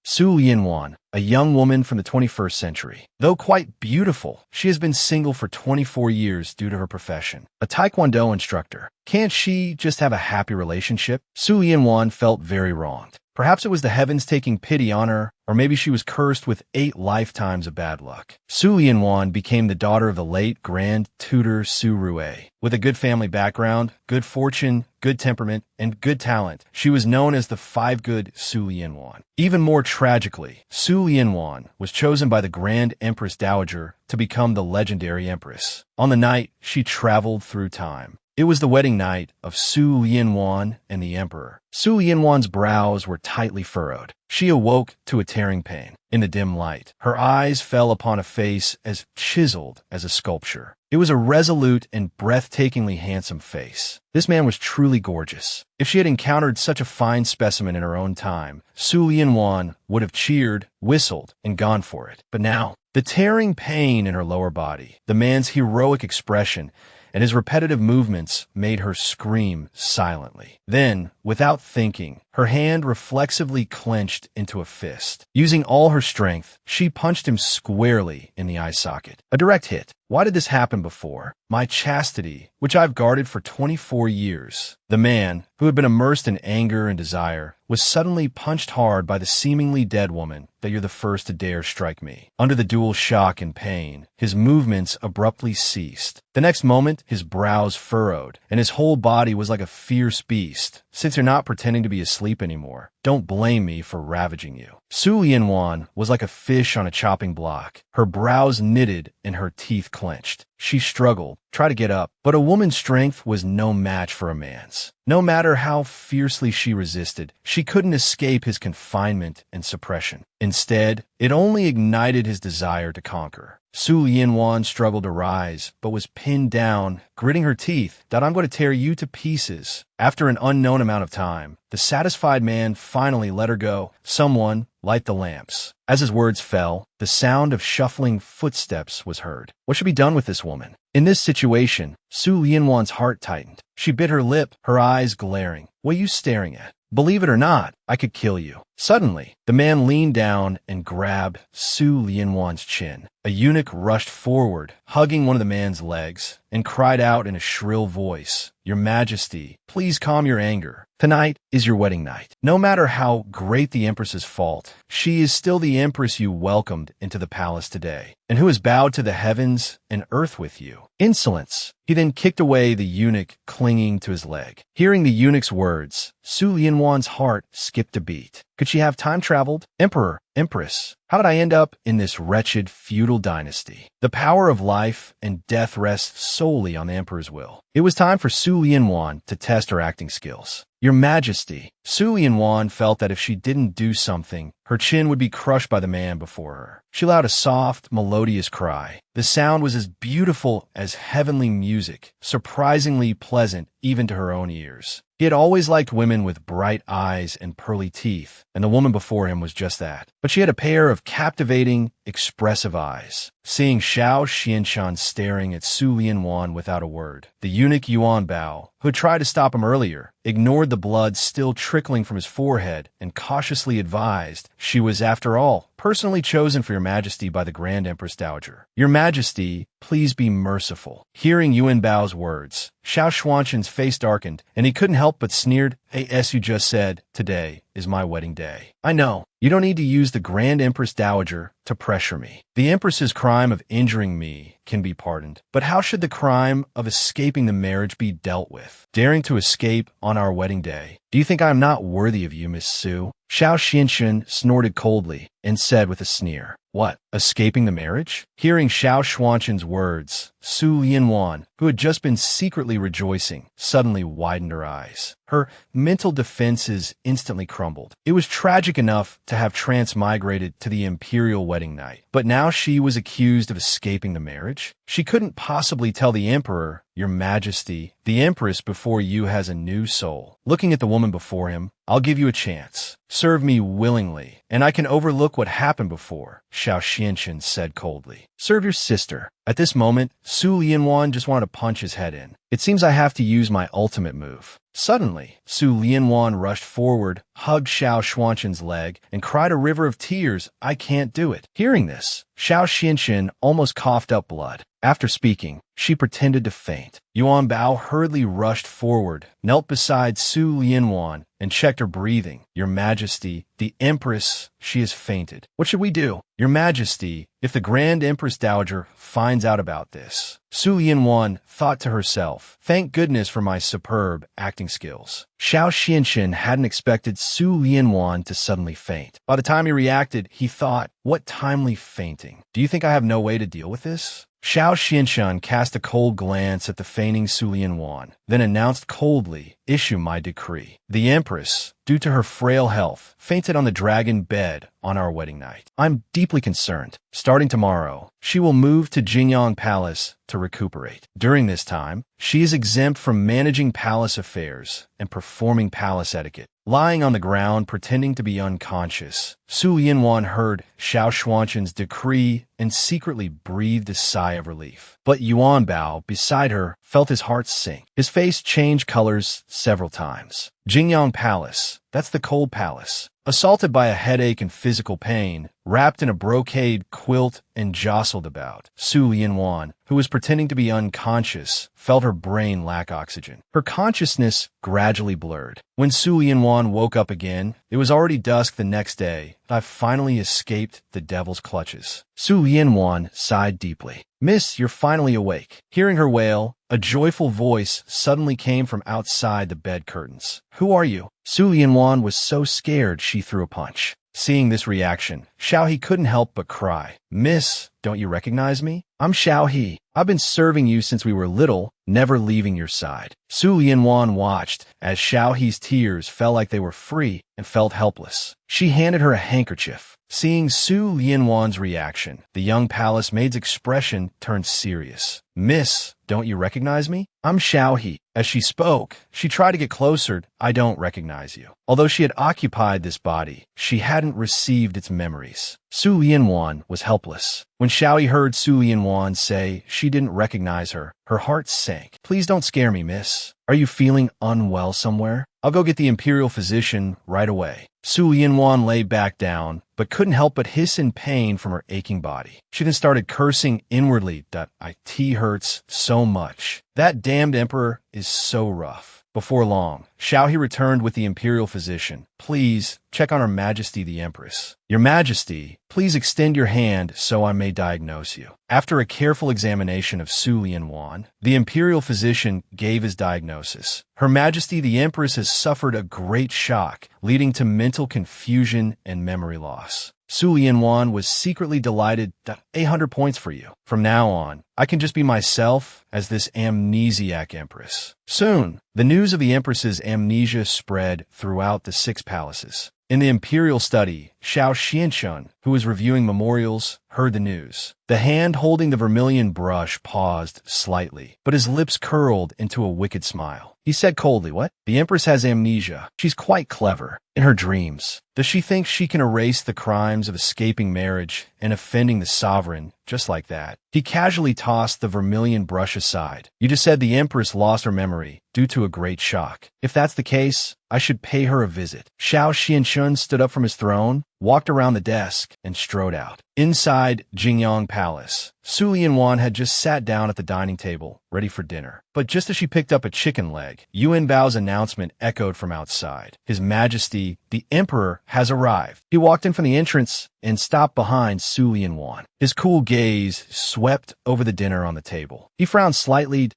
Su Lianwan, a young woman from the 21st century. Though quite beautiful, she has been single for 24 years due to her profession. A Taekwondo instructor. Can't she just have a happy relationship? Su Lianwan felt very wronged. Perhaps it was the heavens taking pity on her, or maybe she was cursed with 8 lifetimes of bad luck. Su Lianwan became the daughter of the late Grand Tutor Su Rue. With a good family background, good fortune, good temperament, and good talent, she was known as the Five Good Su Lianwan. Even more tragically, Su Lianwan was chosen by the Grand Empress Dowager to become the legendary empress. On the night, she traveled through time. It was the wedding night of Su Lianwan and the emperor. Su Lianwan's brows were tightly furrowed. She awoke to a tearing pain. In the dim light, her eyes fell upon a face as chiseled as a sculpture. It was a resolute and breathtakingly handsome face. This man was truly gorgeous. If she had encountered such a fine specimen in her own time, Su Lianwan would have cheered, whistled, and gone for it. But now, the tearing pain in her lower body, the man's heroic expression, and his repetitive movements made her scream silently. Then, without thinking, her hand reflexively clenched into a fist. Using all her strength, she punched him squarely in the eye socket. A direct hit. Why did this happen before? My chastity, which I've guarded for 24 years. The man, who had been immersed in anger and desire, was suddenly punched hard by the seemingly dead woman that you're the first to dare strike me. Under the dual shock and pain, his movements abruptly ceased. The next moment, his brows furrowed, and his whole body was like a fierce beast. Since you're not pretending to be asleep anymore, don't blame me for ravaging you. Su Lianwan was like a fish on a chopping block. Her brows knitted and her teeth clenched. She struggled, tried to get up, but a woman's strength was no match for a man's. No matter how fiercely she resisted, she couldn't escape his confinement and suppression. Instead, it only ignited his desire to conquer. Su Lianwan struggled to rise, but was pinned down, gritting her teeth, that I'm going to tear you to pieces. After an unknown amount of time, the satisfied man finally let her go. Someone, light the lamps. As his words fell, the sound of shuffling footsteps was heard. What should be done with this woman? In this situation, Su Lianwan's heart tightened. She bit her lip, her eyes glaring. What are you staring at? Believe it or not, I could kill you. Suddenly, the man leaned down and grabbed Su Lianwan's chin. A eunuch rushed forward, hugging one of the man's legs, and cried out in a shrill voice, "Your Majesty, please calm your anger. Tonight is your wedding night. No matter how great the Empress's fault, she is still the Empress you welcomed into the palace today, and who has bowed to the heavens and earth with you." Insolence! He then kicked away the eunuch clinging to his leg. Hearing the eunuch's words, Su Lianwan's heart skipped a beat. Could she have time traveled? Emperor, Empress, how did I end up in this wretched feudal dynasty? The power of life and death rests solely on the Emperor's will. It was time for Su Lianwan to test her acting skills. Your Majesty. Su Lianwan felt that if she didn't do something, her chin would be crushed by the man before her. She let out a soft, melodious cry. The sound was as beautiful as heavenly music, surprisingly pleasant even to her own ears. He had always liked women with bright eyes and pearly teeth, and the woman before him was just that. But she had a pair of captivating, expressive eyes. Seeing Xiao Xianshan staring at Su Lianwan without a word, the eunuch Yuan Bao, who had tried to stop him earlier, ignored the blood still trickling from his forehead and cautiously advised she was, after all, personally chosen for your Majesty by the Grand Empress Dowager. Your Majesty, please be merciful. Hearing Yuan Bao's words, Xiao Xuanshan's face darkened, and he couldn't help but sneered, "As you just said, today is my wedding day. I know. You don't need to use the Grand Empress Dowager to pressure me. The Empress's crime of injuring me can be pardoned. But how should the crime of escaping the marriage be dealt with? Daring to escape on our wedding day. Do you think I am not worthy of you, Miss Su?" Xiao Xinshan snorted coldly and said with a sneer, "What, escaping the marriage?" Hearing Xiao Xuanshan's words, Su Lianwan, who had just been secretly rejoicing, suddenly widened her eyes. Her mental defenses instantly crumbled. It was tragic enough to have transmigrated to the imperial wedding night, but now she was accused of escaping the marriage? She couldn't possibly tell the emperor, "Your Majesty, the Empress before you has a new soul." Looking at the woman before him, "I'll give you a chance. Serve me willingly, and I can overlook what happened before," Xiao Xianshan said coldly. "Serve your sister." At this moment, Su Lianwan just wanted to punch his head in. "It seems I have to use my ultimate move." Suddenly, Su Lianwan rushed forward, hugged Xiao Xuanqin's leg, and cried a river of tears, "I can't do it." Hearing this, Xiao Xianqin almost coughed up blood. After speaking, she pretended to faint. Yuan Bao hurriedly rushed forward, knelt beside Su Lianwan, and checked her breathing. "Your Majesty, the Empress, she has fainted. What should we do?" "Your Majesty, if the Grand Empress Dowager finds out about this." Su Lianwan thought to herself, "Thank goodness for my superb acting skills." Xiao Xianqin hadn't expected Su Lianwan to suddenly faint. By the time he reacted, he thought, "What timely fainting. Do you think I have no way to deal with this?" Xiao Xianqin cast a cold glance at the fainting Su Lianwan, then announced coldly, "Issue my decree. The Empress, due to her frail health, fainted on the dragon bed on our wedding night. I'm deeply concerned. Starting tomorrow, she will move to Jingyang Palace to recuperate. During this time, she is exempt from managing palace affairs and performing palace etiquette." Lying on the ground, pretending to be unconscious, Su Lianwan heard Xiao Xuanqin's decree and secretly breathed a sigh of relief. But Yuan Bao, beside her, felt his heart sink. His face changed colors several times. Jingyang Palace, that's the cold palace. Assaulted by a headache and physical pain, wrapped in a brocade quilt and jostled about, Su Lianwan, who was pretending to be unconscious, felt her brain lack oxygen. Her consciousness gradually blurred. When Su Lianwan woke up again, it was already dusk the next day. "I've finally escaped the devil's clutches." Su Lianwan sighed deeply. "Miss, you're finally awake." Hearing her wail, a joyful voice suddenly came from outside the bed curtains. "Who are you?" Su Lianwan was so scared she threw a punch. Seeing this reaction, Xiao He couldn't help but cry. "Miss, don't you recognize me? I'm Xiao He. I've been serving you since we were little, never leaving your side." Su Lianwan watched as Xiao He's tears felt like they were free and felt helpless. She handed her a handkerchief. Seeing Su Lianwan's reaction, the young palace maid's expression turned serious. "Miss, don't you recognize me? I'm Xiao He." As she spoke, she tried to get closer. "I don't recognize you." Although she had occupied this body, she hadn't received its memories. Su Lianwan was helpless. When Xiao He heard Su Lianwan say she didn't recognize her, her heart sank. "Please don't scare me, miss. Are you feeling unwell somewhere? I'll go get the imperial physician right away." Su Lianwan lay back down, but couldn't help but hiss in pain from her aching body. She then started cursing inwardly that "It hurts so much. That damned emperor is so rough." Before long, Xiao He returned with the imperial physician. "Please, check on Her Majesty the Empress." "Your Majesty, please extend your hand so I may diagnose you." After a careful examination of Su Lianwan, the imperial physician gave his diagnosis. "Her Majesty the Empress has suffered a great shock, leading to mental confusion and memory loss." Su Lianwan was secretly delighted. 800 points for you. From now on, I can just be myself as this amnesiac empress. Soon, the news of the empress's amnesia spread throughout the 6 palaces. In the imperial study, Xiao Xianqin, who was reviewing memorials, heard the news. The hand holding the vermilion brush paused slightly, but his lips curled into a wicked smile. He said coldly, "What? The Empress has amnesia. She's quite clever. In her dreams, does she think she can erase the crimes of escaping marriage and offending the sovereign just like that?" He casually tossed the vermilion brush aside. "You just said the Empress lost her memory due to a great shock. If that's the case, I should pay her a visit." Xiao Xianqun stood up from his throne, walked around the desk, and strode out. Inside Jingyang Palace, Su Lianwan had just sat down at the dining table, ready for dinner. But just as she picked up a chicken leg, Yuan Bao's announcement echoed from outside. "His Majesty, the Emperor, has arrived." He walked in from the entrance and stopped behind Su Lianwan. His cool gaze swept over the dinner on the table. He frowned slightly.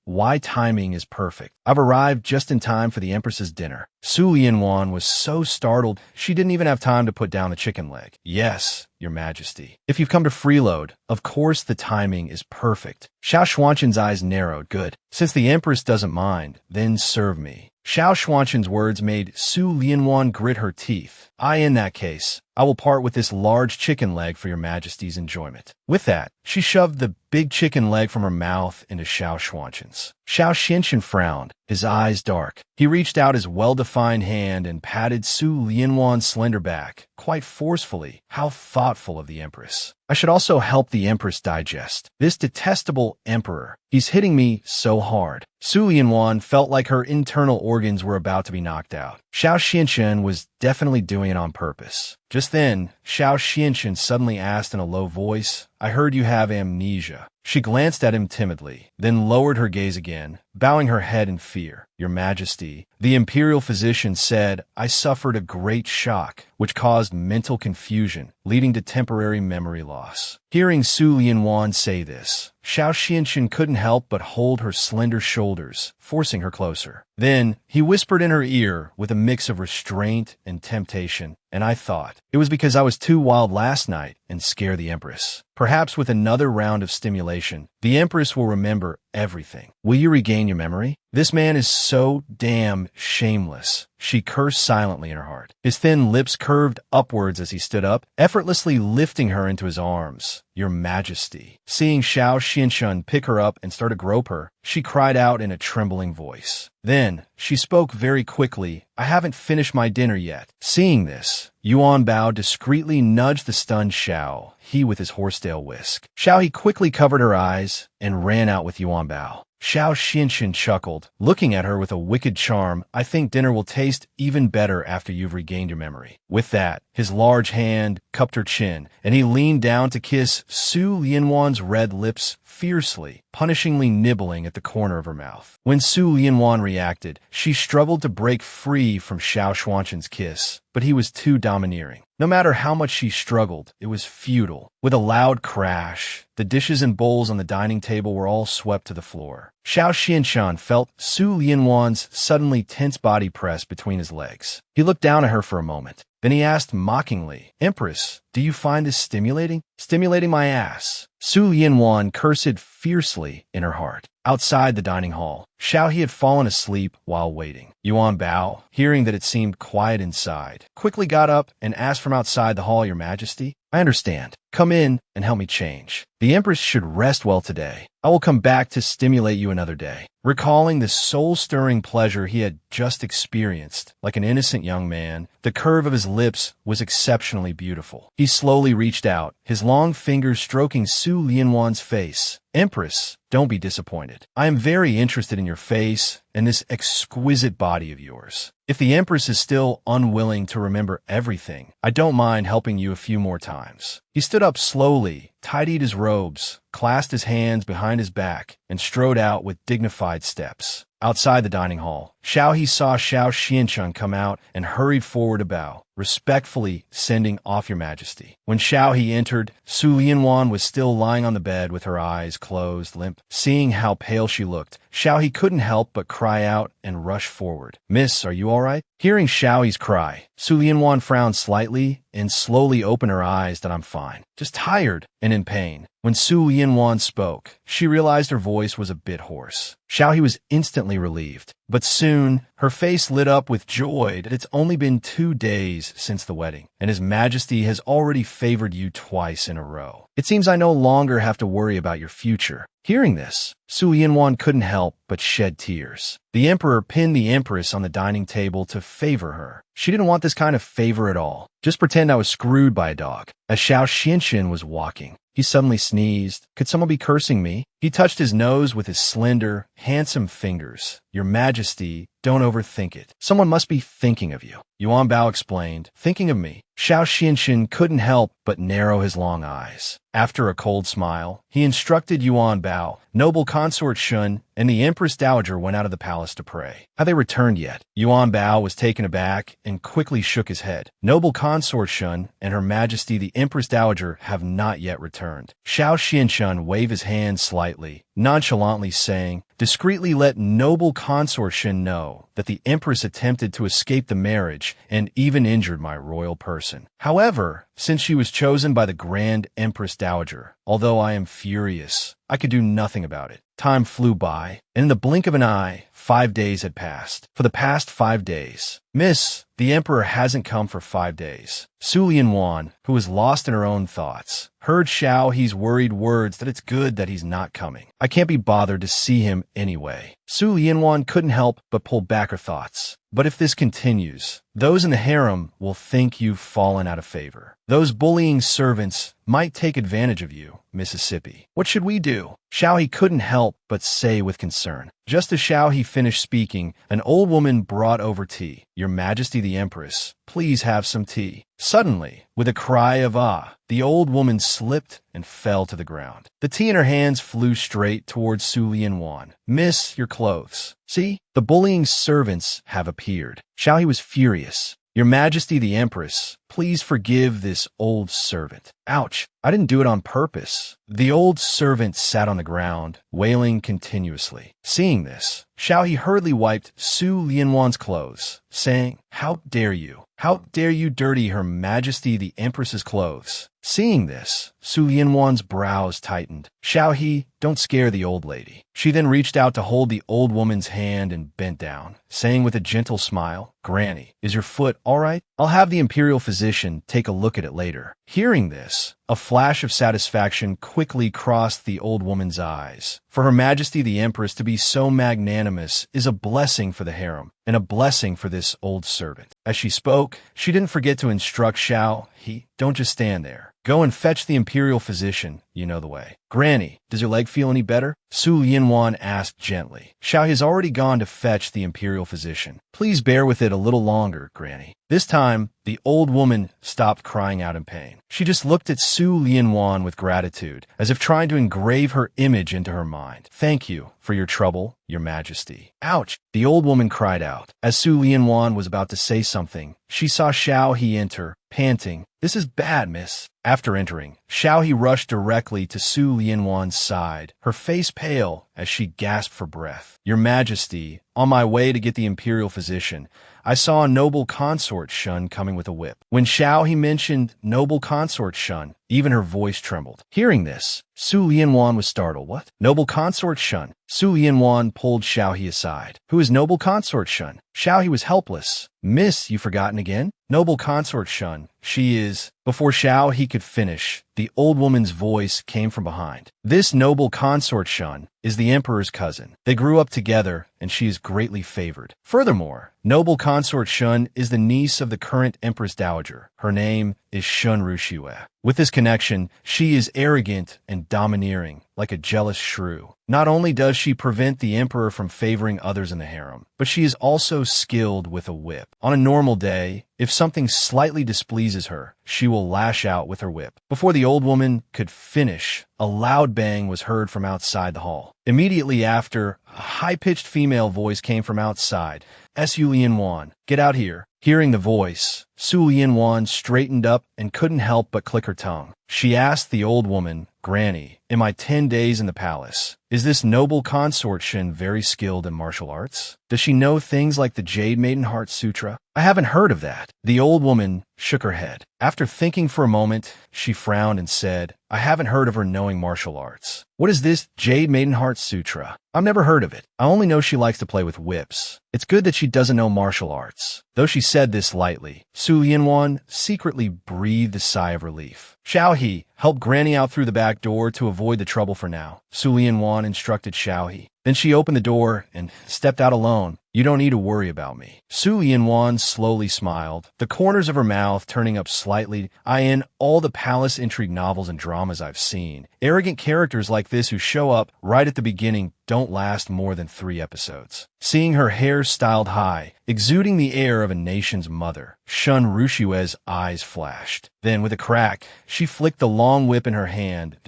Why timing is perfect. I've arrived just in time for the Empress's dinner." Su Lianwan was so startled, she didn't even have time to put down the chicken leg. "Yes, Your Majesty. If you've come to freeload, of course the timing is perfect." Xiao Xuanqin's eyes narrowed. "Good. Since the Empress doesn't mind, then serve me." Xiao Xuanqin's words made Su Lianwan grit her teeth. In that case, I will part with this large chicken leg for your majesty's enjoyment. With that, she shoved the big chicken leg from her mouth into Xiao Xuanqin's. Xiao Xianqin frowned, his eyes dark. He reached out his well-defined hand and patted Su Lianwan's slender back, quite forcefully. How thoughtful of the Empress. I should also help the Empress digest. This detestable emperor. He's hitting me so hard. Su Lianwan felt like her internal organs were about to be knocked out. Xiao Xianqin was definitely doing it on purpose. Just then, Xiao Xianqin suddenly asked in a low voice, I heard you have amnesia. She glanced at him timidly, then lowered her gaze again, bowing her head in fear. Your Majesty, the imperial physician said, I suffered a great shock, which caused mental confusion, leading to temporary memory loss. Hearing Su Lianwan say this, Xiao Xianqin couldn't help but hold her slender shoulders, forcing her closer. Then, he whispered in her ear with a mix of restraint and temptation, and I thought, it was because I was too wild last night and scare the Empress. Perhaps with another round of stimulation, the Empress will remember everything. Will you regain your memory? This man is so damn shameless. She cursed silently in her heart. His thin lips curved upwards as he stood up, effortlessly lifting her into his arms. Your Majesty. Seeing Xiao Xianqin pick her up and start to grope her, she cried out in a trembling voice. Then, she spoke very quickly, I haven't finished my dinner yet. Seeing this, Yuan Bao discreetly nudged the stunned Xiao, he with his horsetail whisk. Xiao He quickly covered her eyes and ran out with Yuan Bao. Xiao Xianqin chuckled, looking at her with a wicked charm. I think dinner will taste even better after you've regained your memory. With that, his large hand cupped her chin, and he leaned down to kiss Su Lianwan's red lips fiercely, punishingly nibbling at the corner of her mouth. When Su Lianwan reacted, she struggled to break free from Xiao Xuanqin's kiss, but he was too domineering. No matter how much she struggled, it was futile. With a loud crash, the dishes and bowls on the dining table were all swept to the floor. Xiao Xianqin felt Su Lianwan's suddenly tense body press between his legs. He looked down at her for a moment. Then he asked mockingly, Empress, do you find this stimulating? Stimulating my ass. Su Lianwan cursed fiercely in her heart. Outside the dining hall, Xiao He had fallen asleep while waiting. Yuan Bao, hearing that it seemed quiet inside, quickly got up and asked from outside the hall, Your Majesty, I understand. Come in and help me change. The Empress should rest well today. I will come back to stimulate you another day. Recalling the soul-stirring pleasure he had just experienced, like an innocent young man, the curve of his lips was exceptionally beautiful. He slowly reached out, his long fingers stroking Su Lianwan's face. Empress, don't be disappointed. I am very interested in your face and this exquisite body of yours. If the Empress is still unwilling to remember everything, I don't mind helping you a few more times. He stood up slowly, tidied his robes, clasped his hands behind his back, and strode out with dignified steps. Outside the dining hall, Xiao He saw Xiao Xianqin come out and hurried forward to bow, respectfully sending off Your Majesty. When Xiao He entered, Su Lianwan was still lying on the bed with her eyes closed, limp. Seeing how pale she looked, Xiao He couldn't help but cry out and rush forward. Miss, are you all right? Hearing Xiao He's cry, Su Lianwan frowned slightly and slowly opened her eyes that I'm fine, just tired and in pain. When Su Lianwan spoke, she realized her voice was a bit hoarse. Xiao He was instantly relieved, but soon her face lit up with joy that it's only been 2 days since the wedding, and His Majesty has already favored you twice in a row. It seems I no longer have to worry about your future. Hearing this, Su Lianwan couldn't help but shed tears. The Emperor pinned the Empress on the dining table to favor her. She didn't want this kind of favor at all. Just pretend I was screwed by a dog. As Xiao Xianqin was walking, he suddenly sneezed. Could someone be cursing me? He touched his nose with his slender, handsome fingers. Your Majesty, don't overthink it. Someone must be thinking of you. Yuan Bao explained, thinking of me. Xiao Xianqin couldn't help but narrow his long eyes. After a cold smile, he instructed Yuan Bao, noble consort Shun, and the Empress Dowager went out of the palace to pray. Have they returned yet? Yuan Bao was taken aback and quickly shook his head. Noble consort Shun and Her Majesty the Empress Dowager have not yet returned. Xiao Xianqin waved his hand slightly, nonchalantly saying, discreetly let noble consort Shun know that the empress attempted to escape the marriage and even injured my royal person. However, since she was chosen by the Grand Empress Dowager, although I am furious, I could do nothing about it. Time flew by, and in the blink of an eye, 5 days had passed. For the past 5 days, Miss, the emperor hasn't come for 5 days. Su Lianwan, who was lost in her own thoughts, heard Xiao He's worried words that it's good that he's not coming. I can't be bothered to see him anyway. Su Lianwan couldn't help but pull back her thoughts. But if this continues, those in the harem will think you've fallen out of favor. Those bullying servants might take advantage of you, Mississippi. What should we do? Xiao He couldn't help but say with concern. Just as Xiao He finished speaking, an old woman brought over tea. Your Majesty the Empress, please have some tea. Suddenly, with a cry of ah, the old woman slipped and fell to the ground. The tea in her hands flew straight towards Su Lianwan. Miss, your clothes. See, the bullying servants have appeared. Xiao He was furious. Your Majesty the Empress, please forgive this old servant. Ouch, I didn't do it on purpose. The old servant sat on the ground, wailing continuously. Seeing this, Xiao He hurriedly wiped Su Lianwan's clothes, saying, How dare you? How dare you dirty Her Majesty the Empress's clothes? Seeing this, Su Lianwan's brows tightened. Xiao He, don't scare the old lady. She then reached out to hold the old woman's hand and bent down, saying with a gentle smile, Granny, is your foot all right? I'll have the imperial physician take a look at it later. Hearing this, a flash of satisfaction quickly crossed the old woman's eyes. For Her Majesty the Empress to be so magnanimous is a blessing for the harem, and a blessing for this old servant. As she spoke, she didn't forget to instruct Xiao He, don't just stand there. Go and fetch the imperial physician, you know the way. Granny, does your leg feel any better? Su Lianwan asked gently. Xiao has already gone to fetch the imperial physician. Please bear with it a little longer, Granny. This time, the old woman stopped crying out in pain. She just looked at Su Lianwan with gratitude, as if trying to engrave her image into her mind. Thank you for your trouble, Your Majesty. Ouch! The old woman cried out. As Su Lianwan was about to say something, she saw Xiao He enter, panting. This is bad, miss. After entering, Xiao He rushed directly to Su Lianwan's side, her face pale as she gasped for breath. Your Majesty, on my way to get the imperial physician, I saw a noble consort Shun coming with a whip. When Xiao He mentioned noble consort Shun, even her voice trembled. Hearing this, Su Lianwan was startled. What? Noble consort Shun? Su Lianwan pulled Xiao He aside. Who is noble consort Shun? Xiao He was helpless. Miss, you forgotten again? Noble consort Shun. She is... Before Xiao He could finish, the old woman's voice came from behind. This noble consort Shun is the emperor's cousin. They grew up together, and she is greatly favored. Furthermore, noble consort Shun is the niece of the current empress dowager. Her name is Shun Rushue. With this connection, she is arrogant and domineering, like a jealous shrew. Not only does she prevent the emperor from favoring others in the harem, but she is also skilled with a whip. On a normal day, if something slightly displeases her, she will lash out with her whip. Before the old woman could finish, a loud bang was heard from outside the hall. Immediately after, a high-pitched female voice came from outside. Su Lianwan, get out here. Hearing the voice, Su Lianwan straightened up and couldn't help but click her tongue. She asked the old woman, Granny, in my 10 days in the palace, is this noble consort Shin very skilled in martial arts? Does she know things like the Jade Maiden Heart Sutra? I haven't heard of that. The old woman shook her head. After thinking for a moment, she frowned and said, I haven't heard of her knowing martial arts. What is this Jade Maiden Heart Sutra? I've never heard of it. I only know she likes to play with whips. It's good that she doesn't know martial arts. Though she said this lightly, Su Lianwan secretly breathed a sigh of relief. Xiao He, help Granny out through the back door to avoid the trouble for now, Su Lianwan instructed Xiao He. Then she opened the door and stepped out alone. You don't need to worry about me. Su Lianwan slowly smiled, the corners of her mouth turning up slightly. In all the palace intrigue novels and dramas I've seen, arrogant characters like this who show up right at the beginning don't last more than 3 episodes. Seeing her hair styled high, exuding the air of a nation's mother, Shun Rushue's eyes flashed. Then, with a crack, she flicked the long whip in her hand.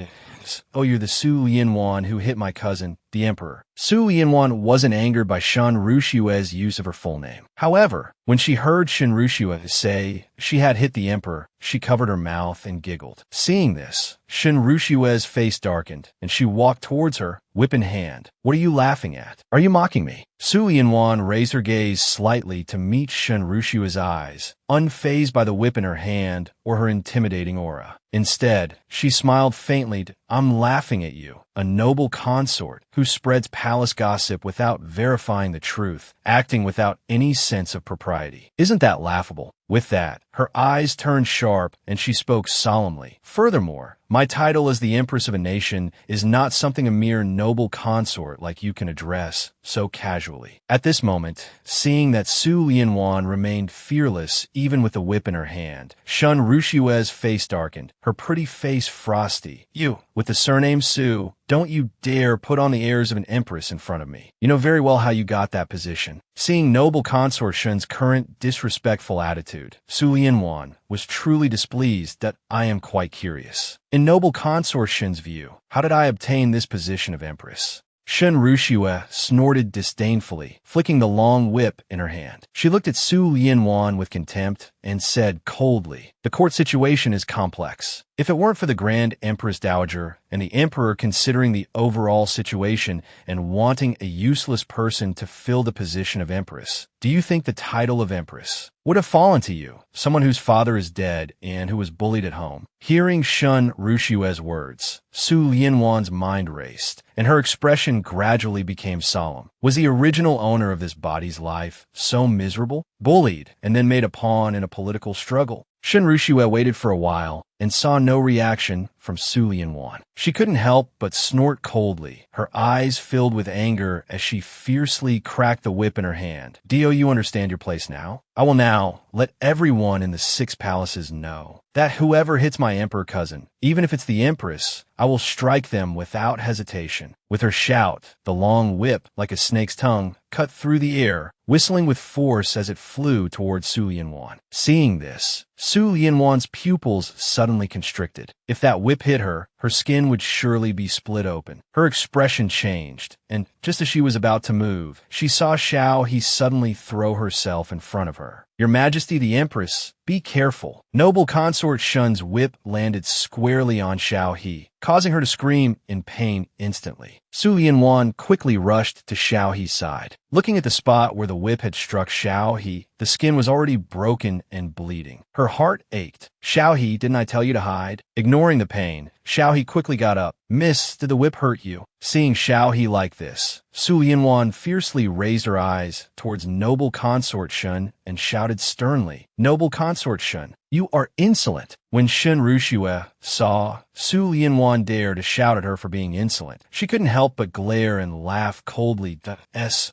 Oh, you're the Su Lianwan who hit my cousin, the emperor. Su Lianwan wasn't angered by Shun Rushue's use of her full name. However, when she heard Shun Rushue say she had hit the emperor, she covered her mouth and giggled. Seeing this, Shun Rushue's face darkened, and she walked towards her, whip in hand. What are you laughing at? Are you mocking me? Su Lianwan raised her gaze slightly to meet Shen Rushua's eyes, unfazed by the whip in her hand or her intimidating aura. Instead, she smiled faintly. I'm laughing at you, a noble consort who spreads palace gossip without verifying the truth, acting without any sense of propriety. Isn't that laughable? With that, her eyes turned sharp and she spoke solemnly. Furthermore, my title as the Empress of a nation is not something a mere noble consort like you can address so casually. At this moment, seeing that Su Lianwan remained fearless even with the whip in her hand, Shen Rushua's face darkened, her pretty face frosty. You, with the surname Su, don't you dare put on the airs of an empress in front of me. You know very well how you got that position. Seeing noble consort Shen's current disrespectful attitude, Su Lianwan was truly displeased. That I am quite curious. In noble consort Shen's view, how did I obtain this position of empress? Shen Rushua snorted disdainfully, flicking the long whip in her hand. She looked at Su Lianwan with contempt and said coldly, the court situation is complex. If it weren't for the Grand Empress Dowager and the Emperor considering the overall situation and wanting a useless person to fill the position of Empress, do you think the title of Empress would have fallen to you, someone whose father is dead and who was bullied at home? Hearing Shen Rushua's words, Su Lianwan's mind raced, and her expression gradually became solemn. Was the original owner of this body's life so miserable, bullied, and then made a pawn in a political struggle? Shen Rushua waited for a while and saw no reaction from Su Lianwan. She couldn't help but snort coldly, her eyes filled with anger as she fiercely cracked the whip in her hand. Do you understand your place now? I will now let everyone in the 6 palaces know that whoever hits my emperor cousin, even if it's the empress, I will strike them without hesitation. With her shout, the long whip, like a snake's tongue, cut through the air, whistling with force as it flew towards Su Lianwan. Seeing this, Su Lianwan's pupils suddenly constricted. If that whip hit her, her skin would surely be split open. Her expression changed, and just as she was about to move, she saw Xiao He suddenly throw herself in front of her. Your Majesty the Empress, be careful. Noble consort Shen's whip landed squarely on Xiao He, causing her to scream in pain instantly. Su Lianwan quickly rushed to Xiao He's side. Looking at the spot where the whip had struck Xiao He, the skin was already broken and bleeding. Her heart ached. Xiao He, didn't I tell you to hide? Ignoring the pain, Xiao He quickly got up. Miss, did the whip hurt you? Seeing Xiao He like this, Su Lianwan fiercely raised her eyes towards noble consort Shen and shouted sternly, Noble consort Shen, you are insolent. When Shen Rushua saw Su Lianwan dare to shout at her for being insolent, she couldn't help but glare and laugh coldly.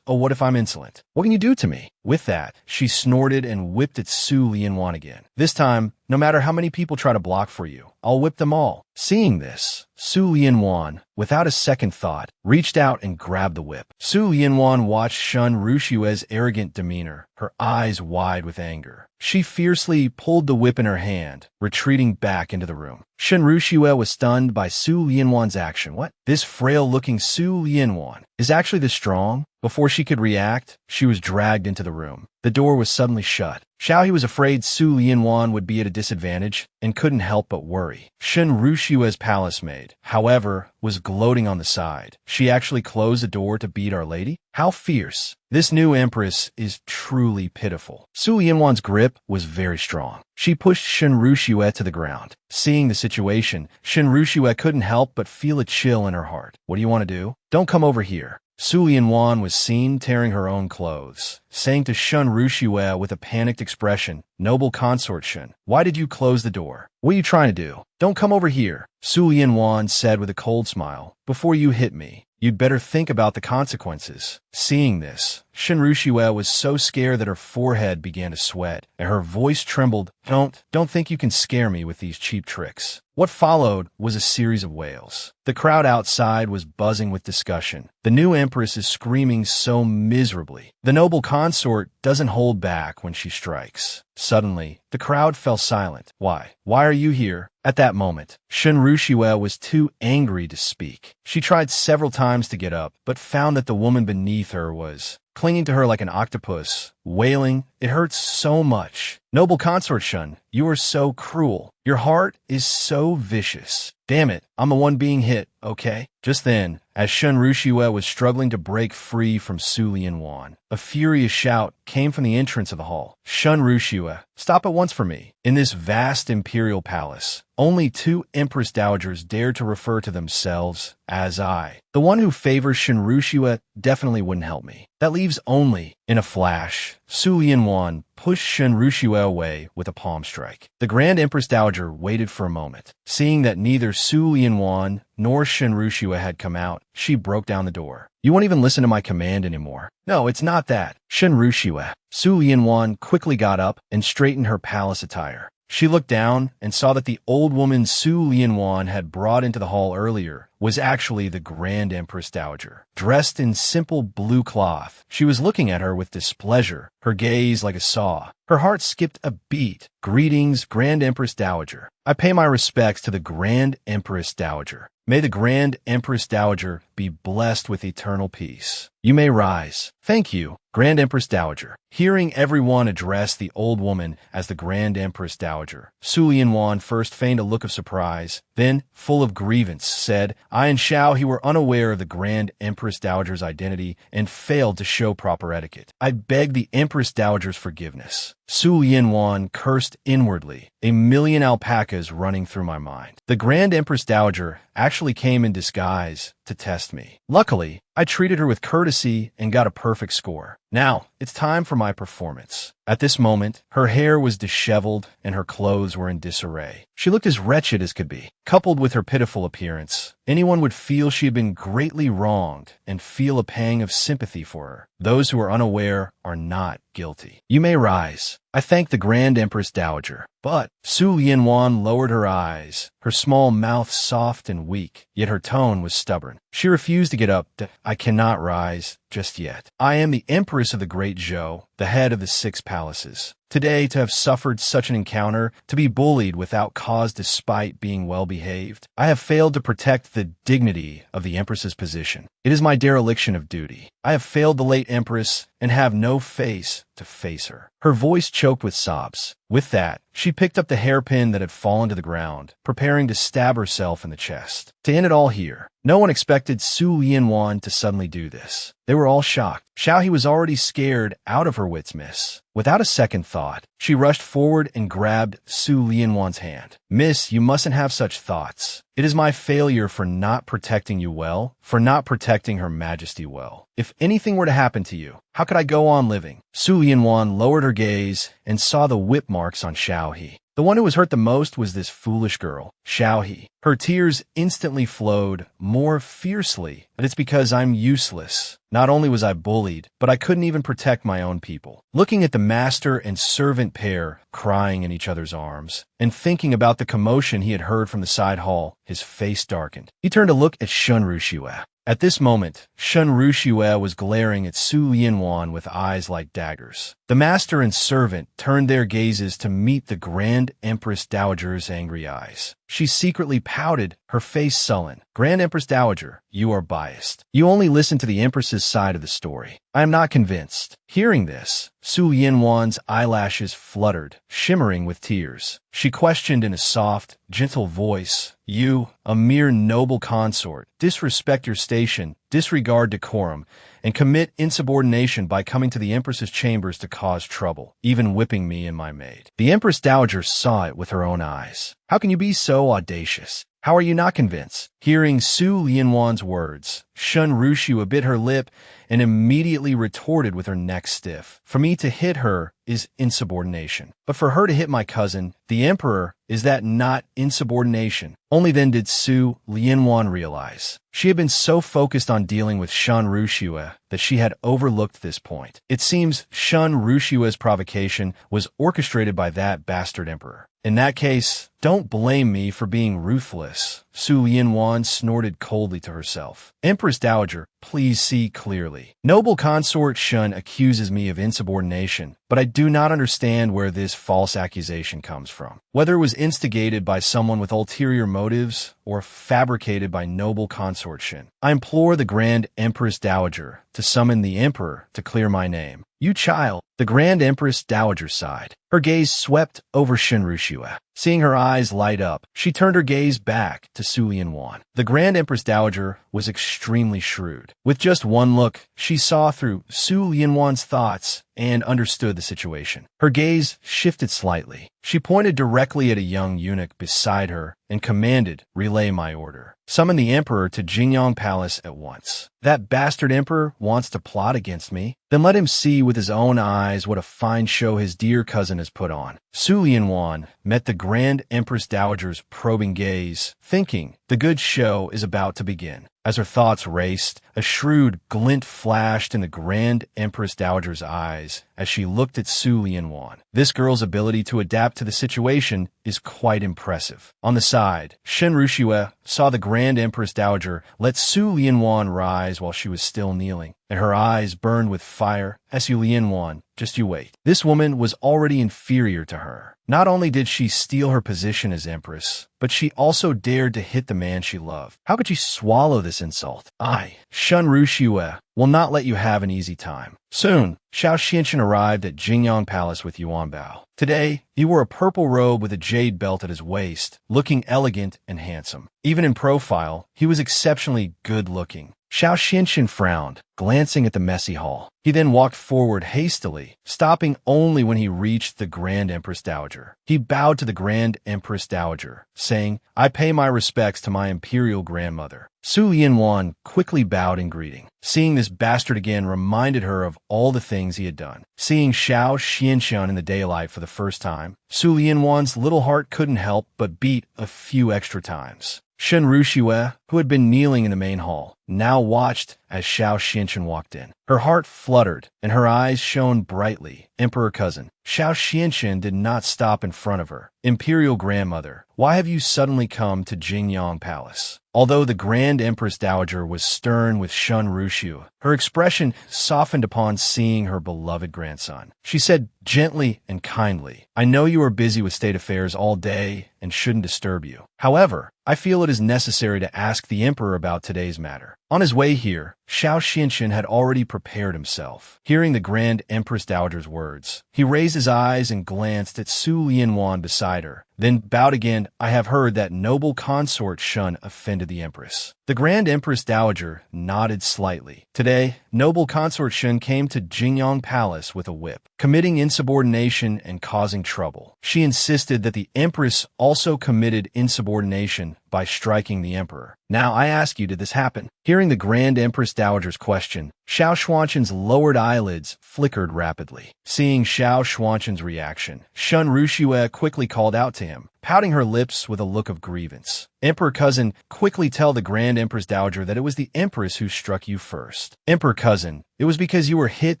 Oh, what if I'm insolent? What can you do to me? With that, she snorted and whipped at Su Lianwan again. This time, no matter how many people try to block for you, I'll whip them all. Seeing this, Su Lianwan, without a second thought, reached out and grabbed the whip. Su Lianwan watched Shen Rushua's arrogant demeanor, her eyes wide with anger. She fiercely pulled the whip in her hand, retreating back into the room. Shen Rushua was stunned by Su Lianwan's action. What? This frail-looking Su Lianwan is actually this strong? Before she could react, she was dragged into the room. The door was suddenly shut. Xiao He was afraid Su Lianwan would be at a disadvantage and couldn't help but worry. Shen Rushua's palace maid, however, was gloating on the side. She actually closed the door to beat Our Lady? How fierce. This new empress is truly pitiful. Su Lianwan's grip was very strong. She pushed Shen Rushua to the ground. Seeing the situation, Shen Rushua couldn't help but feel a chill in her heart. What do you want to do? Don't come over here. Su Lianwan was seen tearing her own clothes, saying to Shen Rushua with a panicked expression, Noble consort Shen, why did you close the door? What are you trying to do? Don't come over here. Su Lianwan said with a cold smile, before you hit me, you'd better think about the consequences. Seeing this, Shen Rushua was so scared that her forehead began to sweat, and her voice trembled. Don't think you can scare me with these cheap tricks. What followed was a series of wails. The crowd outside was buzzing with discussion. The new empress is screaming so miserably. The noble consort doesn't hold back when she strikes. Suddenly, the crowd fell silent. Why? Why are you here? At that moment, Shen Rushua was too angry to speak. She tried several times to get up, but found that the woman beneath her was clinging to her like an octopus, wailing, It hurts so much. Noble consort Shen, you are so cruel. Your heart is so vicious. Damn it, I'm the one being hit, okay? Just then, as Shun Rushue was struggling to break free from Su Lianwan, a furious shout came from the entrance of the hall. Shun Rushue, stop at once for me. In this vast imperial palace, only two Empress Dowagers dare to refer to themselves as I. The one who favors Shun Rushue definitely wouldn't help me. That leaves only, in a flash, Su Lianwan pushed Shun Rushue away with a palm strike. The Grand Empress Dowager waited for a moment. Seeing that neither Su Lianwan nor Shun Rushue had come out, she broke down the door. You won't even listen to my command anymore. No, it's not that. Shun Rushue. Su Lianwan quickly got up and straightened her palace attire. She looked down and saw that the old woman Su Lianwan had brought into the hall earlier was actually the Grand Empress Dowager. Dressed in simple blue cloth, she was looking at her with displeasure, her gaze like a saw. Her heart skipped a beat. Greetings, Grand Empress Dowager. I pay my respects to the Grand Empress Dowager. May the Grand Empress Dowager be blessed with eternal peace. You may rise. Thank you, Grand Empress Dowager. Hearing everyone address the old woman as the Grand Empress Dowager, Su Lianwan first feigned a look of surprise, then, full of grievance, said, I and Xiao He were unaware of the Grand Empress Dowager's identity and failed to show proper etiquette. I beg the Empress Dowager's forgiveness. Su Lianwan cursed inwardly, a million alpacas running through my mind. The Grand Empress Dowager actually came in disguise to test me. Luckily, I treated her with courtesy and got a perfect score. Now, it's time for my performance. At this moment, her hair was disheveled and her clothes were in disarray. She looked as wretched as could be. Coupled with her pitiful appearance, anyone would feel she had been greatly wronged and feel a pang of sympathy for her. Those who are unaware are not guilty. You may rise. I thank the Grand Empress Dowager. But Su Lianwan lowered her eyes, her small mouth soft and weak, yet her tone was stubborn. She refused to get up. I cannot rise just yet. I am the Empress of the Great Zhou, the head of the 6 palaces. Today, to have suffered such an encounter, to be bullied without cause despite being well-behaved, I have failed to protect the dignity of the Empress's position. It is my dereliction of duty. I have failed the late Empress and have no face to face her. Her voice choked with sobs. With that, she picked up the hairpin that had fallen to the ground, preparing to stab herself in the chest. To end it all here, no one expected Su Lianwan to suddenly do this. They were all shocked. Xiao He was already scared out of her wits, miss. Without a second thought, she rushed forward and grabbed Su Lianwan's hand. Miss, you mustn't have such thoughts. It is my failure for not protecting you well, for not protecting Her Majesty well. If anything were to happen to you, how could I go on living? Su Lianwan lowered her gaze and saw the whip marks on Xiao He. The one who was hurt the most was this foolish girl, Xiao He. Her tears instantly flowed more fiercely, but it's because I'm useless. Not only was I bullied, but I couldn't even protect my own people. Looking at the master and servant pair crying in each other's arms, and thinking about the commotion he had heard from the side hall, his face darkened. He turned to look at Shun Rushue. At this moment, Shun Rushue was glaring at Su Lianwan with eyes like daggers. The master and servant turned their gazes to meet the Grand Empress Dowager's angry eyes. She secretly pouted, her face sullen. Grand Empress Dowager, you are biased. You only listen to the Empress's side of the story. I am not convinced. Hearing this, Su Lianwan's eyelashes fluttered, shimmering with tears. She questioned in a soft, gentle voice, You, a mere noble consort, disrespect your station, disregard decorum, and commit insubordination by coming to the Empress's chambers to cause trouble, even whipping me and my maid. The Empress Dowager saw it with her own eyes. How can you be so audacious? How are you not convinced? Hearing Su Lianwan's words, Shun Rushue bit her lip and immediately retorted with her neck stiff. For me to hit her is insubordination. But for her to hit my cousin, the Emperor, is that not insubordination? Only then did Su Lianwan realize. She had been so focused on dealing with Shun Rushue that she had overlooked this point. It seems Shun Rushue's provocation was orchestrated by that bastard emperor. In that case, don't blame me for being ruthless. Su Lianwan snorted coldly to herself. Empress Dowager, please see clearly. Noble consort Shun accuses me of insubordination, but I do not understand where this false accusation comes from. Whether it was instigated by someone with ulterior motives or fabricated by noble consort Shun. I implore the Grand Empress Dowager to summon the Emperor to clear my name. You child, The Grand Empress Dowager sighed. Her gaze swept over Shenrushua. Seeing her eyes light up, she turned her gaze back to Su Lianwan. The Grand Empress Dowager was extremely shrewd. With just one look, she saw through Su Lianwan's thoughts and understood the situation. Her gaze shifted slightly. She pointed directly at a young eunuch beside her and commanded, "Relay my order. Summon the emperor to Jingyang Palace at once." "That bastard emperor wants to plot against me? Then let him see with his own eyes what a fine show his dear cousin has put on." Su Lianwan met the Grand Empress Dowager's probing gaze, thinking the good show is about to begin. As her thoughts raced, a shrewd glint flashed in the Grand Empress Dowager's eyes as she looked at Su Lianwan. This girl's ability to adapt to the situation is quite impressive. On the side, Shenrushua saw the Grand Empress Dowager let Su Lianwan rise while she was still kneeling, and her eyes burned with fire. Su Lianwan, just you wait. This woman was already inferior to her. Not only did she steal her position as empress, but she also dared to hit the man she loved. How could she swallow this insult? I, Shenrushua, will not let you have an easy time. Soon, Xiao Xianxian arrived at Jingyang Palace with Yuan Bao. Today, he wore a purple robe with a jade belt at his waist, looking elegant and handsome. Even in profile, he was exceptionally good-looking. Xiao Xianxian frowned, glancing at the messy hall. He then walked forward hastily, stopping only when he reached the Grand Empress Dowager. He bowed to the Grand Empress Dowager, saying, "I pay my respects to my imperial grandmother." Su Lianwan quickly bowed in greeting. Seeing this bastard again reminded her of all the things he had done. Seeing Xiao Xianxian in the daylight for the first time, Su Lianwan's little heart couldn't help but beat a few extra times. Shenrushua, who had been kneeling in the main hall, now watched as Xiao Xianxian walked in. Her heart fluttered, and her eyes shone brightly. "Emperor cousin." Xiao Xianxian did not stop in front of her. "Imperial grandmother, why have you suddenly come to Jingyang Palace?" Although the Grand Empress Dowager was stern with Shenrushua, her expression softened upon seeing her beloved grandson. She said gently and kindly, "I know you are busy with state affairs all day and shouldn't disturb you. However, I feel it is necessary to ask the emperor about today's matter." On his way here, Xiao Xianxian had already prepared himself. Hearing the Grand Empress Dowager's words, he raised his eyes and glanced at Su Lianwan beside her, then bowed again. "I have heard that noble consort Shun offended the empress." The Grand Empress Dowager nodded slightly. Today, noble consort Shun came to Jingyang Palace with a whip, committing insubordination and causing trouble. She insisted that the empress also committed insubordination by striking the emperor. "Now I ask you, did this happen?" Hearing the Grand Empress Dowager's question, Xiao Xuanqian's lowered eyelids flickered rapidly. Seeing Xiao Xuanqian's reaction, Shenrushua quickly called out to him, pouting her lips with a look of grievance. "Emperor cousin, quickly tell the Grand Empress Dowager that it was the empress who struck you first." "Emperor cousin, it was because you were hit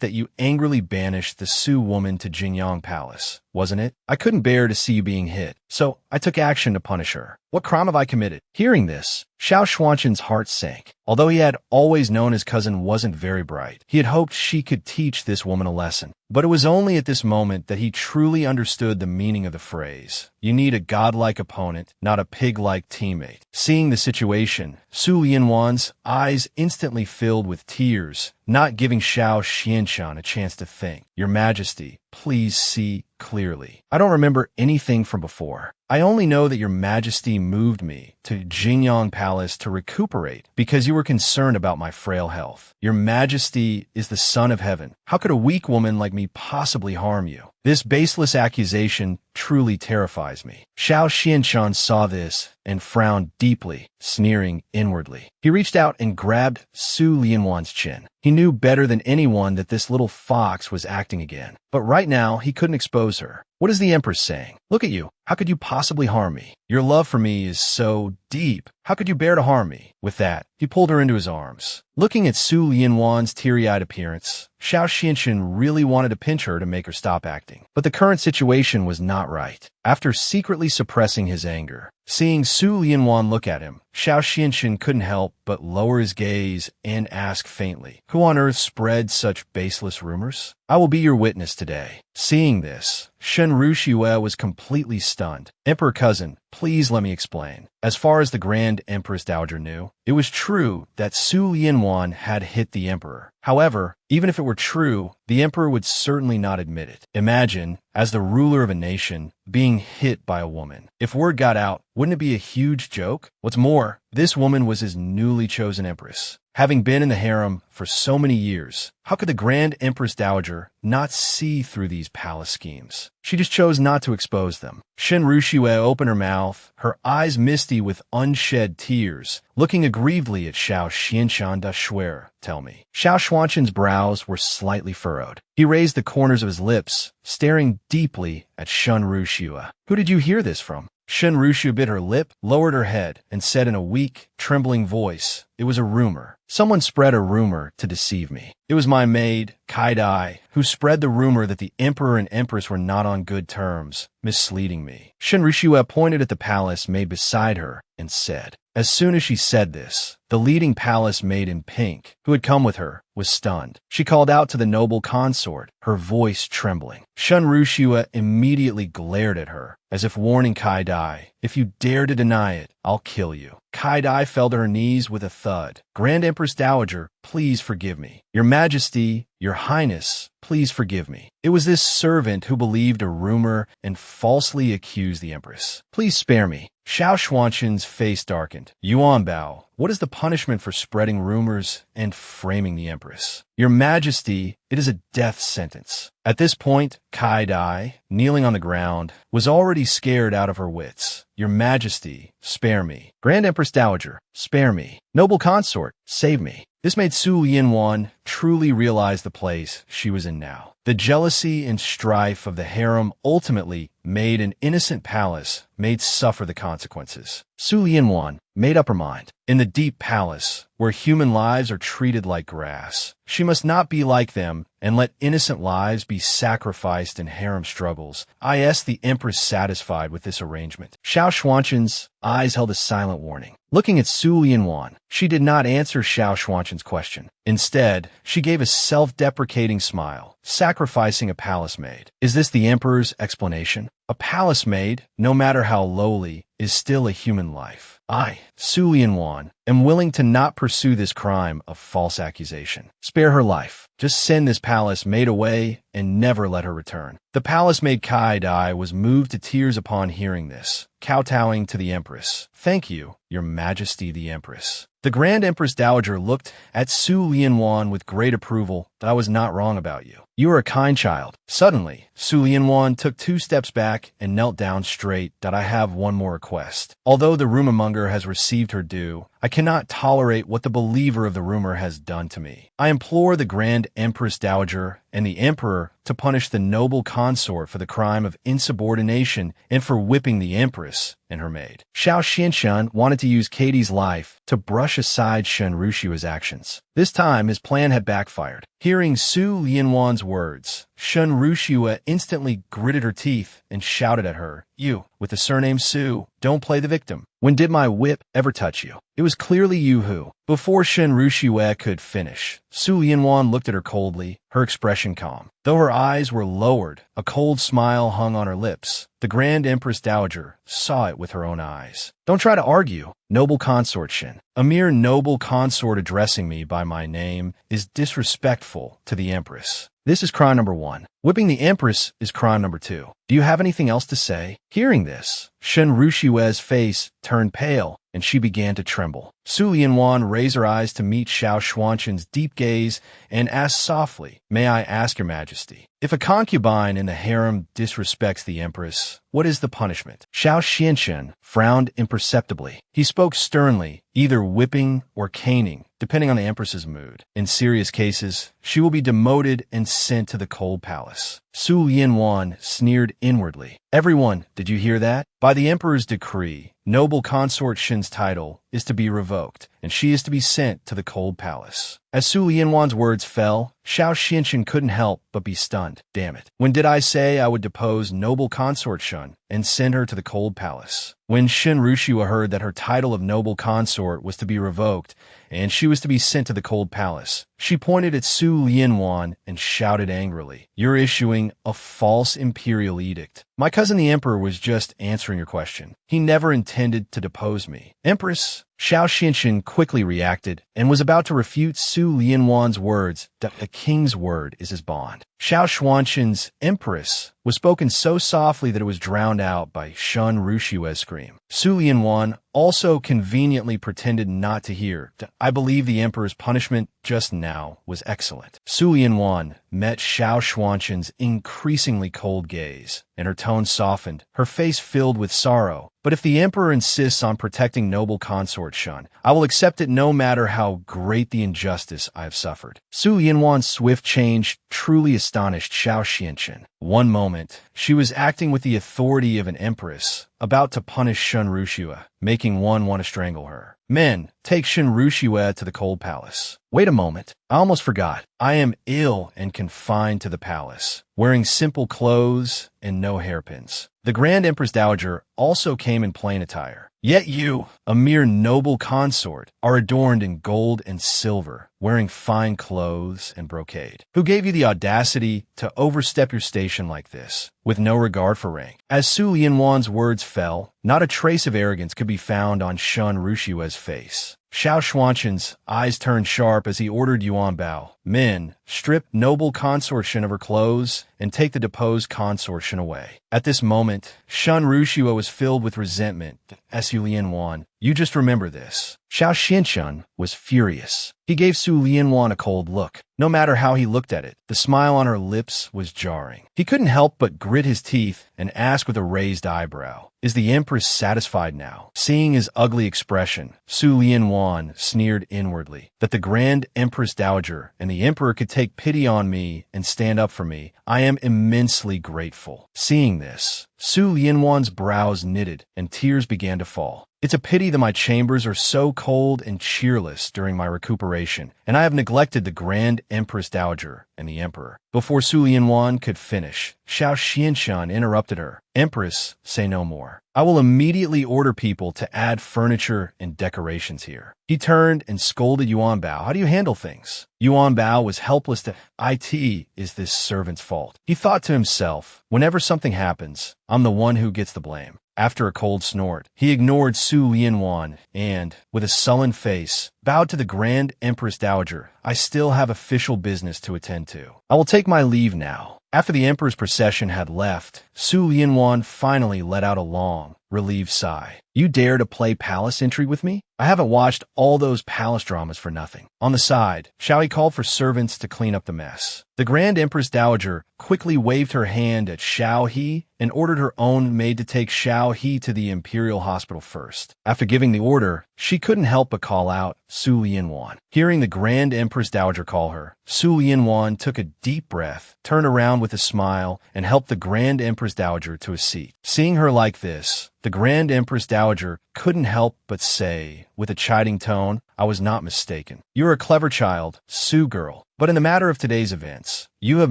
that you angrily banished the Su woman to Jingyang Palace, wasn't it? I couldn't bear to see you being hit, so I took action to punish her. What crime have I committed?" Hearing this, Xiao Xuanqian's heart sank. Although he had always known his cousin wasn't very bright, he had hoped she could teach this woman a lesson. But it was only at this moment that he truly understood the meaning of the phrase, "You need a godlike opponent, not a pig-like teammate." Seeing the situation, Su Lianwan's eyes instantly filled with tears, not giving Xiao Xianxian a chance to think. "Your Majesty, please see clearly. I don't remember anything from before. I only know that your Majesty moved me to Jingyang Palace to recuperate because you were concerned about my frail health. Your Majesty is the Son of Heaven. How could a weak woman like me possibly harm you? This baseless accusation truly terrifies me." Xiao Xianxian saw this and frowned deeply, sneering inwardly. He reached out and grabbed Su Lianwan's chin. He knew better than anyone that this little fox was acting again. But right now, he couldn't expose her. "What is the Empress saying? Look at you. How could you possibly harm me? Your love for me is so deep. How could you bear to harm me?" With that, he pulled her into his arms. Looking at Su Lianwan's teary-eyed appearance, Xiao Xianxian really wanted to pinch her to make her stop acting. But the current situation was not right. After secretly suppressing his anger, seeing Su Lianwan look at him, Xiao Xianxian couldn't help but lower his gaze and ask faintly, "Who on earth spread such baseless rumors?" "I will be your witness today." Seeing this, Shen Rushue was completely stunned. Emperor cousin, please let me explain. As far as the Grand Empress Dowager knew, it was true that Su Lianwan had hit the emperor. However, even if it were true, the emperor would certainly not admit it. Imagine, as the ruler of a nation, being hit by a woman. If word got out, wouldn't it be a huge joke? What's more, this woman was his newly chosen empress. Having been in the harem for so many years, how could the Grand Empress Dowager not see through these palace schemes? She just chose not to expose them. Shen Rushue opened her mouth, her eyes misty with unshed tears, looking aggrievedly at Xiao Xianshan da Shuer. Tell me. Xiao Xuanshan's brows were slightly furrowed. He raised the corners of his lips, staring deeply at Shen Rushue. Who did you hear this from? Shen Rushue bit her lip, lowered her head, and said in a weak, trembling voice, "It was a rumor. Someone spread a rumor to deceive me. It was my maid, Kai Dai, who spread the rumor that the emperor and empress were not on good terms, misleading me." Shen Rushue pointed at the palace maid beside her and said. As soon as she said this, the leading palace maid in pink, who had come with her, was stunned. She called out to the noble consort, her voice trembling. Shen Rushue immediately glared at her, as if warning Kai Dai, "If you dare to deny it, I'll kill you." Kai Dai fell to her knees with a thud. "Grand Empress Dowager, please forgive me. Your Majesty, Your Highness, please forgive me. It was this servant who believed a rumor and falsely accused the Empress. Please spare me." Xiao Xuanshan's face darkened. "Yuan Bao, what is the punishment for spreading rumors and framing the Empress?" "Your Majesty, it is a death sentence." At this point, Kai Dai, kneeling on the ground, was already scared out of her wits. "Your Majesty, spare me. Grand Empress Dowager, spare me. Noble consort, save me." This made Su Lianwan truly realize the place she was in now. The jealousy and strife of the harem ultimately made an innocent palace made suffer the consequences. Su Lianwan made up her mind. In the deep palace, where human lives are treated like grass, she must not be like them and let innocent lives be sacrificed in harem struggles. Is the Empress satisfied with this arrangement? Xiao Xuanshan's eyes held a silent warning. Looking at Su Lianwan, she did not answer Xiao Xuanshan's question. Instead, she gave a self-deprecating smile, sacrificing a palace maid. Is this the emperor's explanation? A palace maid, no matter how lowly, is still a human life. I, Su Lianwan, am willing to not pursue this crime of false accusation. Spare her life. Just send this palace maid away and never let her return. The palace maid Kai Dai was moved to tears upon hearing this, kowtowing to the Empress. "Thank you, Your Majesty the Empress." The Grand Empress Dowager looked at Su Lianwan with great approval. "I was not wrong about you. You are a kind child." Suddenly, Su Lianwan took 2 steps back and knelt down straight. "I have one more request. Although the rumor-monger has received her due, I cannot tolerate what the believer of the rumor has done to me. I implore the Grand Empress Dowager and the Emperor to punish the noble consort for the crime of insubordination and for whipping the Empress and her maid." Xiao Xianshan wanted to use Katie's life to brush aside Shen Rushue's actions. This time, his plan had backfired. Hearing Su Lianwan's words, Shen Rushue instantly gritted her teeth and shouted at her, "You, with the surname Su, don't play the victim. When did my whip ever touch you? It was clearly you who." Before Shen Rushue could finish, Su Lianwan looked at her coldly, her expression calm. Though her eyes were lowered, a cold smile hung on her lips. The Grand Empress Dowager saw it with her own eyes. "Don't try to argue, noble consort Shen. A mere noble consort addressing me by my name is disrespectful to the Empress. This is crime number 1. Whipping the Empress is crime number 2. Do you have anything else to say?" Hearing this, Shen Rushue's face turned pale, and she began to tremble. Su Lianwan raised her eyes to meet Xiao Xuanshan's deep gaze and asked softly, "May I ask, Your Majesty, if a concubine in the harem disrespects the Empress, what is the punishment?" Xiao Xianshan frowned imperceptibly. He spoke sternly, either whipping or caning, depending on the Empress's mood. In serious cases, she will be demoted and sent to the cold palace. Su Lianwan sneered inwardly. "Everyone, did you hear that? By the Emperor's decree, noble consort Shen's title is to be revoked, and she is to be sent to the cold palace." As Su Lianwan's words fell, Xiao Xianshan couldn't help but be stunned. "Damn it. When did I say I would depose noble consort Shen and send her to the cold palace?" When Shin Rushua heard that her title of noble consort was to be revoked and she was to be sent to the cold palace, she pointed at Su Lianwan and shouted angrily, "You're issuing a false imperial edict. My cousin the emperor was just answering your question. He never intended to depose me." Empress Xiao Xinshin quickly reacted and was about to refute Su Lianwan's words that a king's word is his bond. Xiao Xuanshin's empress was spoken so softly that it was drowned out by Shun Rushua's scream. Su Lianwan also conveniently pretended not to hear. "I believe the emperor's punishment just now was excellent." Su Lianwan met Xiao Xuanshin's increasingly cold gaze, and her tone softened, her face filled with sorrow. "But if the emperor insists on protecting noble consort Shun, I will accept it no matter how great the injustice I have suffered." Su Lianwan's swift change truly astonished Xiao Xinshin. One moment, she was acting with the authority of an empress, about to punish Shun Rushua, making one want to strangle her. "Men, take Shun Rushua to the cold palace." "Wait a moment, I almost forgot. I am ill and confined to the palace, wearing simple clothes and no hairpins." The Grand Empress Dowager also came in plain attire. "Yet you, a mere noble consort, are adorned in gold and silver, wearing fine clothes and brocade. Who gave you the audacity to overstep your station like this, with no regard for rank?" As Su Lianwan's words fell, not a trace of arrogance could be found on Shun Rushua's face. Xiao Xuanshin's eyes turned sharp as he ordered Yuan Bao, "Men, strip noble consortion of her clothes and take the deposed consortion away." At this moment, Shun Rushua was filled with resentment. "Su Lianwan, you just remember this." Xiao Xinshin was furious. He gave Su Lianwan a cold look. No matter how he looked at it, the smile on her lips was jarring. He couldn't help but grit his teeth and ask with a raised eyebrow, "Is the empress satisfied now?" Seeing his ugly expression, Su Lianwan sneered inwardly. "That the Grand Empress Dowager and the emperor could take pity on me and stand up for me, I am immensely grateful." Seeing this, Su Lianwan's brows knitted and tears began to fall. "It's a pity that my chambers are so cold and cheerless during my recuperation, and I have neglected the Grand Empress Dowager and the Emperor." Before Su Lianwan could finish, Xiao Xinshan interrupted her. "Empress, say no more. I will immediately order people to add furniture and decorations here." He turned and scolded Yuan Bao. "How do you handle things?" Yuan Bao was helpless to, "It is this servant's fault." He thought to himself, "Whenever something happens, I'm the one who gets the blame." After a cold snort, he ignored Su Lianwan and, with a sullen face, bowed to the Grand Empress Dowager. "I still have official business to attend to. I will take my leave now." After the emperor's procession had left, Su Lianwan finally let out a long, relieved sigh. "You dare to play palace intrigue with me? I haven't watched all those palace dramas for nothing." On the side, Xiao called for servants to clean up the mess. The Grand Empress Dowager quickly waved her hand at Xiao He and ordered her own maid to take Xiao He to the Imperial Hospital first. After giving the order, she couldn't help but call out Su Lianwan. Hearing the Grand Empress Dowager call her, Su Lianwan took a deep breath, turned around with a smile, and helped the Grand Empress Dowager to a seat. Seeing her like this, the Grand Empress Dowager couldn't help but say, with a chiding tone, "I was not mistaken. You're a clever child, Su girl. But in the matter of today's events, you have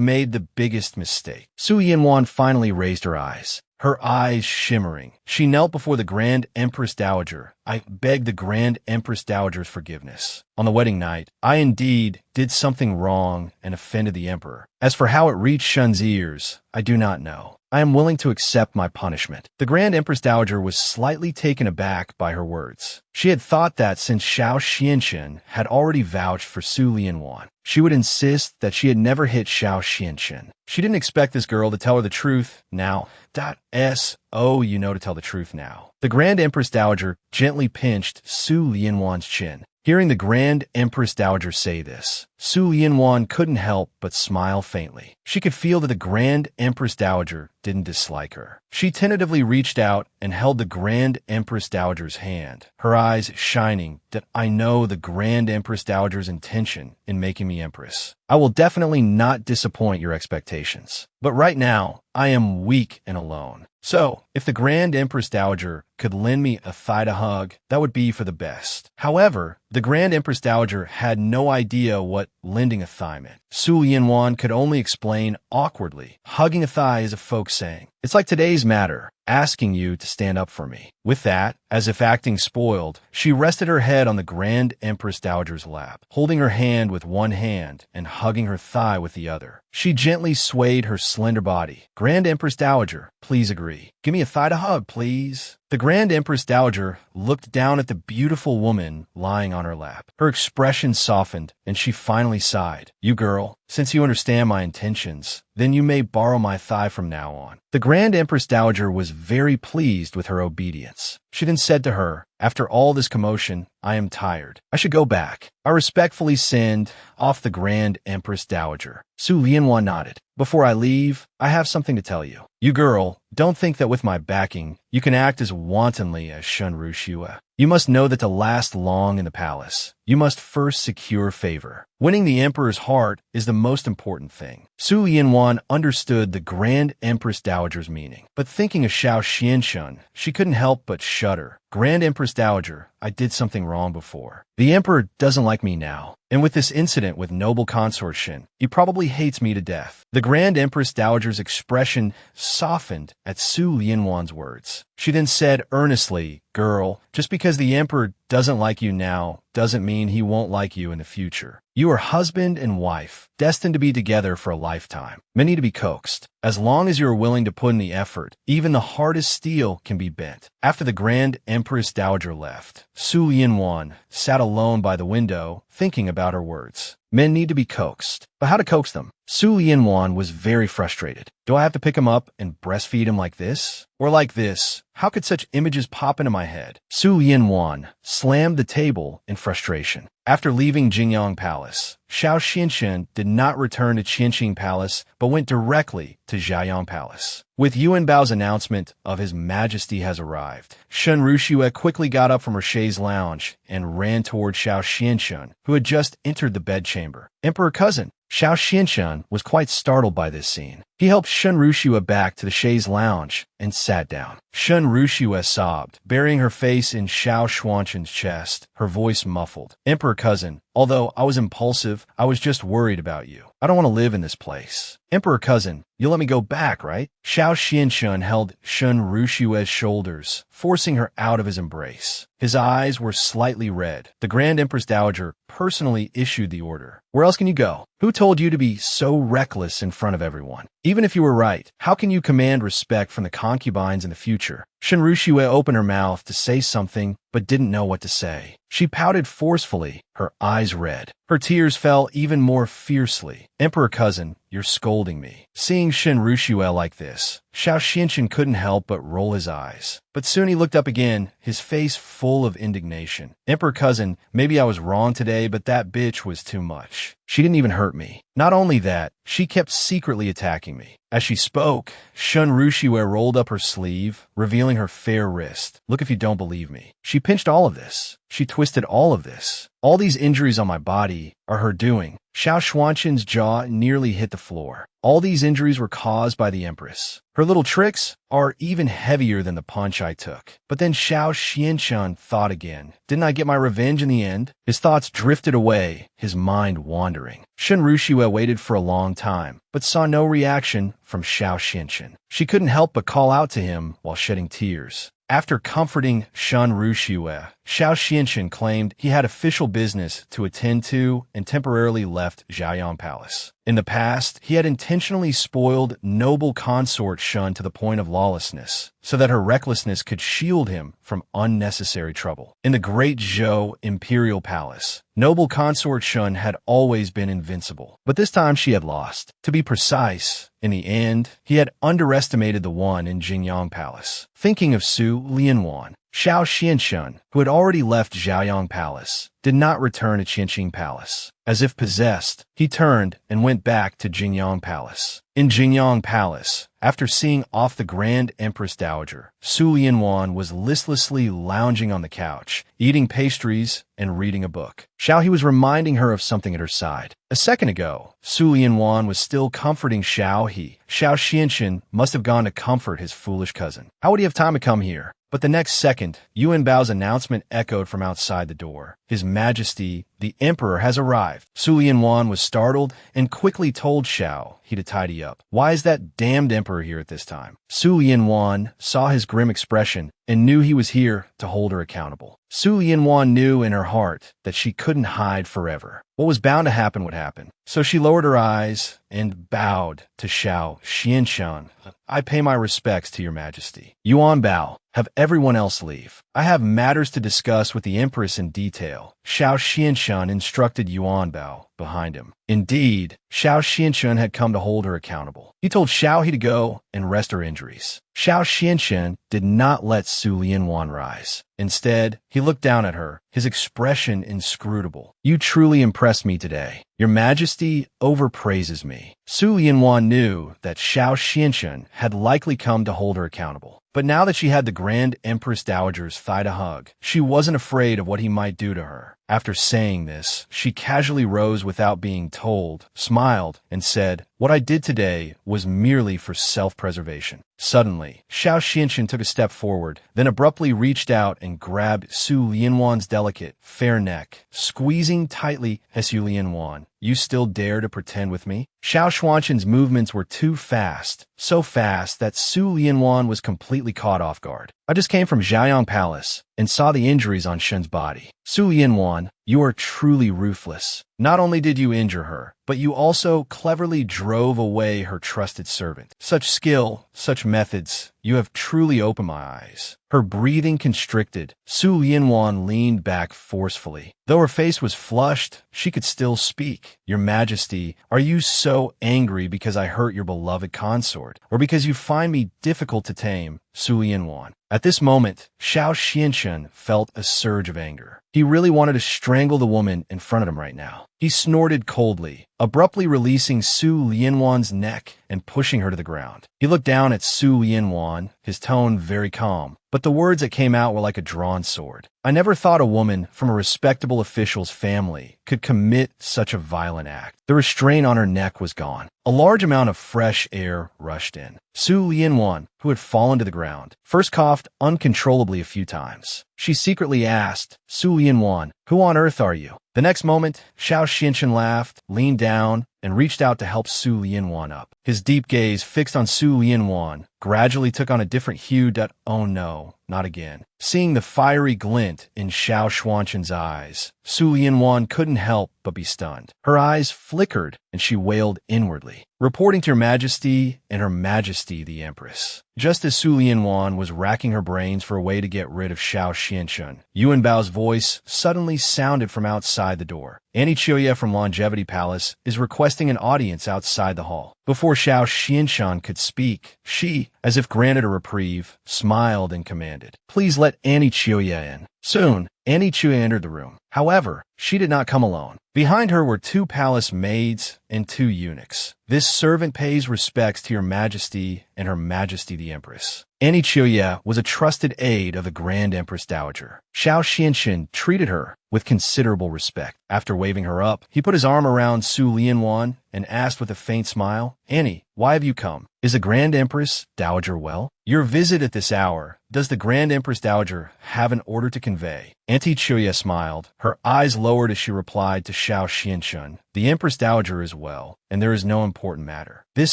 made the biggest mistake." Su Lianwan finally raised her eyes, her eyes shimmering. She knelt before the Grand Empress Dowager. "I beg the Grand Empress Dowager's forgiveness. On the wedding night, I indeed did something wrong and offended the emperor. As for how it reached Shun's ears, I do not know. I am willing to accept my punishment." The Grand Empress Dowager was slightly taken aback by her words. She had thought that since Xiao Xinshin had already vouched for Su Lianwan, she would insist that she had never hit Xiao Xinshin. She didn't expect this girl to tell her the truth now. You know to tell the truth now. The Grand Empress Dowager gently pinched Su Lianwan's chin. Hearing the Grand Empress Dowager say this, Su Lianwan couldn't help but smile faintly. She could feel that the Grand Empress Dowager didn't dislike her. She tentatively reached out and held the Grand Empress Dowager's hand, her eyes shining that "I know the Grand Empress Dowager's intention in making me Empress. I will definitely not disappoint your expectations. But right now, I am weak and alone. So, If the Grand Empress Dowager could lend me a thigh to hug, that would be for the best. However, the Grand Empress Dowager had no idea what lending a thigh meant. Su Lianwan could only explain awkwardly. Hugging a thigh is a folk saying. It's like today's matter, asking you to stand up for me. With that, as if acting spoiled, she rested her head on the Grand Empress Dowager's lap, holding her hand with one hand and hugging her thigh with the other. She gently swayed her slender body. Grand Empress Dowager, please agree. Give me a thigh to hug, please. The Grand Empress Dowager looked down at the beautiful woman lying on her lap. Her expression softened, and she finally sighed. You girl, since you understand my intentions, then you may borrow my thigh from now on. The Grand Empress Dowager was very pleased with her obedience. She then said to her, after all this commotion, I am tired. I should go back. I respectfully send off the Grand Empress Dowager. Su Lianhua nodded. Before I leave, I have something to tell you. You girl, don't think that with my backing, you can act as wantonly as Shun Rushua. You must know that to last long in the palace, you must first secure favor. Winning the emperor's heart is the most important thing. Su Lianwan understood the Grand Empress Dowager's meaning, but thinking of Xiao Xianshun, she couldn't help but shudder. Grand Empress Dowager, I did something wrong before. The emperor doesn't like me now, and with this incident with noble consort Shin, he probably hates me to death. The Grand Empress Dowager's expression softened at Su Lianwan's words. She then said earnestly, girl, just because the emperor doesn't like you now doesn't mean he won't like you in the future. You are husband and wife, destined to be together for a lifetime. Many to be coaxed. As long as you are willing to put in the effort, even the hardest steel can be bent. After the Grand Empress Dowager left, Su Lianwan sat alone by the window, thinking about her words. Men need to be coaxed. But how to coax them? Su Lianwan was very frustrated. Do I have to pick him up and breastfeed him like this? Or like this? How could such images pop into my head? Su Lianwan slammed the table in frustration. After leaving Jingyang Palace, Xiao Xinshen did not return to Qianqing Palace, but went directly to Zhaoyang Palace. With Yuan Bao's announcement of His Majesty has arrived, Shun Rushue quickly got up from her chaise lounge and ran toward Xiao Xianshun, who had just entered the bedchamber. Emperor cousin, Xiao Xianshan was quite startled by this scene. He helped Shun Rushue back to the chaise lounge and sat down. Shun Rushue sobbed, burying her face in Xiao Xuanshan's chest, her voice muffled. Emperor cousin, although I was impulsive, I was just worried about you. I don't want to live in this place. Emperor cousin, you'll let me go back, right? Xiao Xianshun held Shun Rushue's shoulders, forcing her out of his embrace. His eyes were slightly red. The Grand Empress Dowager personally issued the order. Where else can you go? Who told you to be so reckless in front of everyone? Even if you were right, how can you command respect from the concubines in the future? Shun Rushue opened her mouth to say something, but didn't know what to say. She pouted forcefully, her eyes red. Her tears fell even more fiercely. Emperor cousin, you're scolding me. Seeing Shun Rushue like this, Xiao Xinshin couldn't help but roll his eyes. But soon he looked up again, his face full of indignation. Emperor cousin, maybe I was wrong today, but that bitch was too much. She didn't even hurt me. Not only that, she kept secretly attacking me. As she spoke, Shun Rushue rolled up her sleeve, revealing her fair wrist. Look if you don't believe me. She pinched all of this. She twisted all of this. All these injuries on my body are her doing. Xiao Xuanshan's jaw nearly hit the floor. All these injuries were caused by the Empress. Her little tricks are even heavier than the punch I took. But then Xiao Xianshan thought again. Didn't I get my revenge in the end? His thoughts drifted away, his mind wandering. Shun Rushue waited for a long time, but saw no reaction from Xiao Xinshan. She couldn't help but call out to him while shedding tears. After comforting Shun Rushue, Xiao Xinshan claimed he had official business to attend to and temporarily left Zhaoyang Palace. In the past, he had intentionally spoiled noble consort Shun to the point of lawlessness, so that her recklessness could shield him from unnecessary trouble. In the great Zhou Imperial Palace, noble consort Shun had always been invincible, but this time she had lost. To be precise, in the end, he had underestimated the one in Jingyang Palace. Thinking of Su Lianwan, Xiao Xianshun, who had already left Zhaoyang Palace, did not return to Qianqing Palace. As if possessed, he turned and went back to Jingyang Palace. In Jingyang Palace, after seeing off the Grand Empress Dowager, Su Lianwan was listlessly lounging on the couch, eating pastries and reading a book. Xiao He was reminding her of something at her side. A second ago, Su Lianwan was still comforting Xiao He. Xiao Xianxin must have gone to comfort his foolish cousin. How would he have time to come here? But the next second, Yuan Bao's announcement echoed from outside the door. His Majesty, the Emperor, has arrived. Su Lianwan was startled and quickly told Xiao He to tidy up. Why is that damned Emperor here at this time? Su Lianwan saw his grim expression and knew he was here to hold her accountable. Su Lianwan knew in her heart that she couldn't hide forever. What was bound to happen would happen. So she lowered her eyes and bowed to Xiao Xianshan. I pay my respects to your Majesty. Yuan Bao, have everyone else leave. I have matters to discuss with the Empress in detail. Xiao Xianshan instructed Yuan Bao behind him. Indeed, Xiao Xianshan had come to hold her accountable. He told Xiao He to go and rest her injuries. Xiao Xianshan did not let Su Lianwan rise. Instead, he looked down at her, his expression inscrutable. You truly impressed me today. Your Majesty overpraises me. Su Lianwan knew that Xiao Xianshan had likely come to hold her accountable. But now that she had the Grand Empress Dowager's thigh to hug, she wasn't afraid of what he might do to her. After saying this, she casually rose without being told, smiled, and said, "What I did today was merely for self-preservation." Suddenly, Xiao Xianshan took a step forward, then abruptly reached out and grabbed Su Lianwan's delicate, fair neck, squeezing tightly as Su Lianwan. You still dare to pretend with me? Xiao Xuanshan's movements were too fast, so fast that Su Lianwan was completely caught off guard. I just came from Zhaoyang Palace and saw the injuries on Shen's body. Su Lianwan, you are truly ruthless. Not only did you injure her, but you also cleverly drove away her trusted servant. Such skill, such methods, you have truly opened my eyes. Her breathing constricted. Su Lianwan leaned back forcefully. Though her face was flushed, she could still speak. Your Majesty, are you so angry because I hurt your beloved consort, or because you find me difficult to tame? Su Lianwan. At this moment, Xiao Xianshan felt a surge of anger. He really wanted to strangle the woman in front of him right now. He snorted coldly, abruptly releasing Su Lianwan's neck and pushing her to the ground. He looked down at Su Lianwan, his tone very calm, but the words that came out were like a drawn sword. I never thought a woman from a respectable official's family could commit such a violent act. The restraint on her neck was gone. A large amount of fresh air rushed in. Su Lianwan, who had fallen to the ground, first coughed uncontrollably a few times. She secretly asked, Su Lianwan, who on earth are you? The next moment, Xiao Xianshan laughed, leaned down, and reached out to help Su Lianwan up. His deep gaze fixed on Su Lianwan gradually took on a different hue that, oh no, not again. Seeing the fiery glint in Xiao Xuanshan's eyes, Su Lianwan couldn't help but be stunned. Her eyes flickered, and she wailed inwardly, reporting to Your Majesty and Her Majesty the Empress. Just as Su Lianwan was racking her brains for a way to get rid of Xiao Xianshan, Yuan Bao's voice suddenly sounded from outside the door. Annie Chioya from Longevity Palace is requesting an audience outside the hall. Before Xiao Xianshan could speak, she, as if granted a reprieve, smiled and commanded, "Please let Annie Chioya in." Soon, Annie Chioya entered the room. However, she did not come alone. Behind her were 2 palace maids and 2 eunuchs. This servant pays respects to Your Majesty and Her Majesty the Empress. Annie Chioya was a trusted aide of the Grand Empress Dowager. Xiao Xianshan treated her with considerable respect. After waving her up, he put his arm around Su Lianwan and asked with a faint smile, Annie, why have you come? Is the Grand Empress Dowager well? Your visit at this hour, does the Grand Empress Dowager have an order to convey? Auntie Chioya smiled. Her eyes lowered as she replied to Xiao Xianshan, the Empress Dowager is well, and there is no important matter. This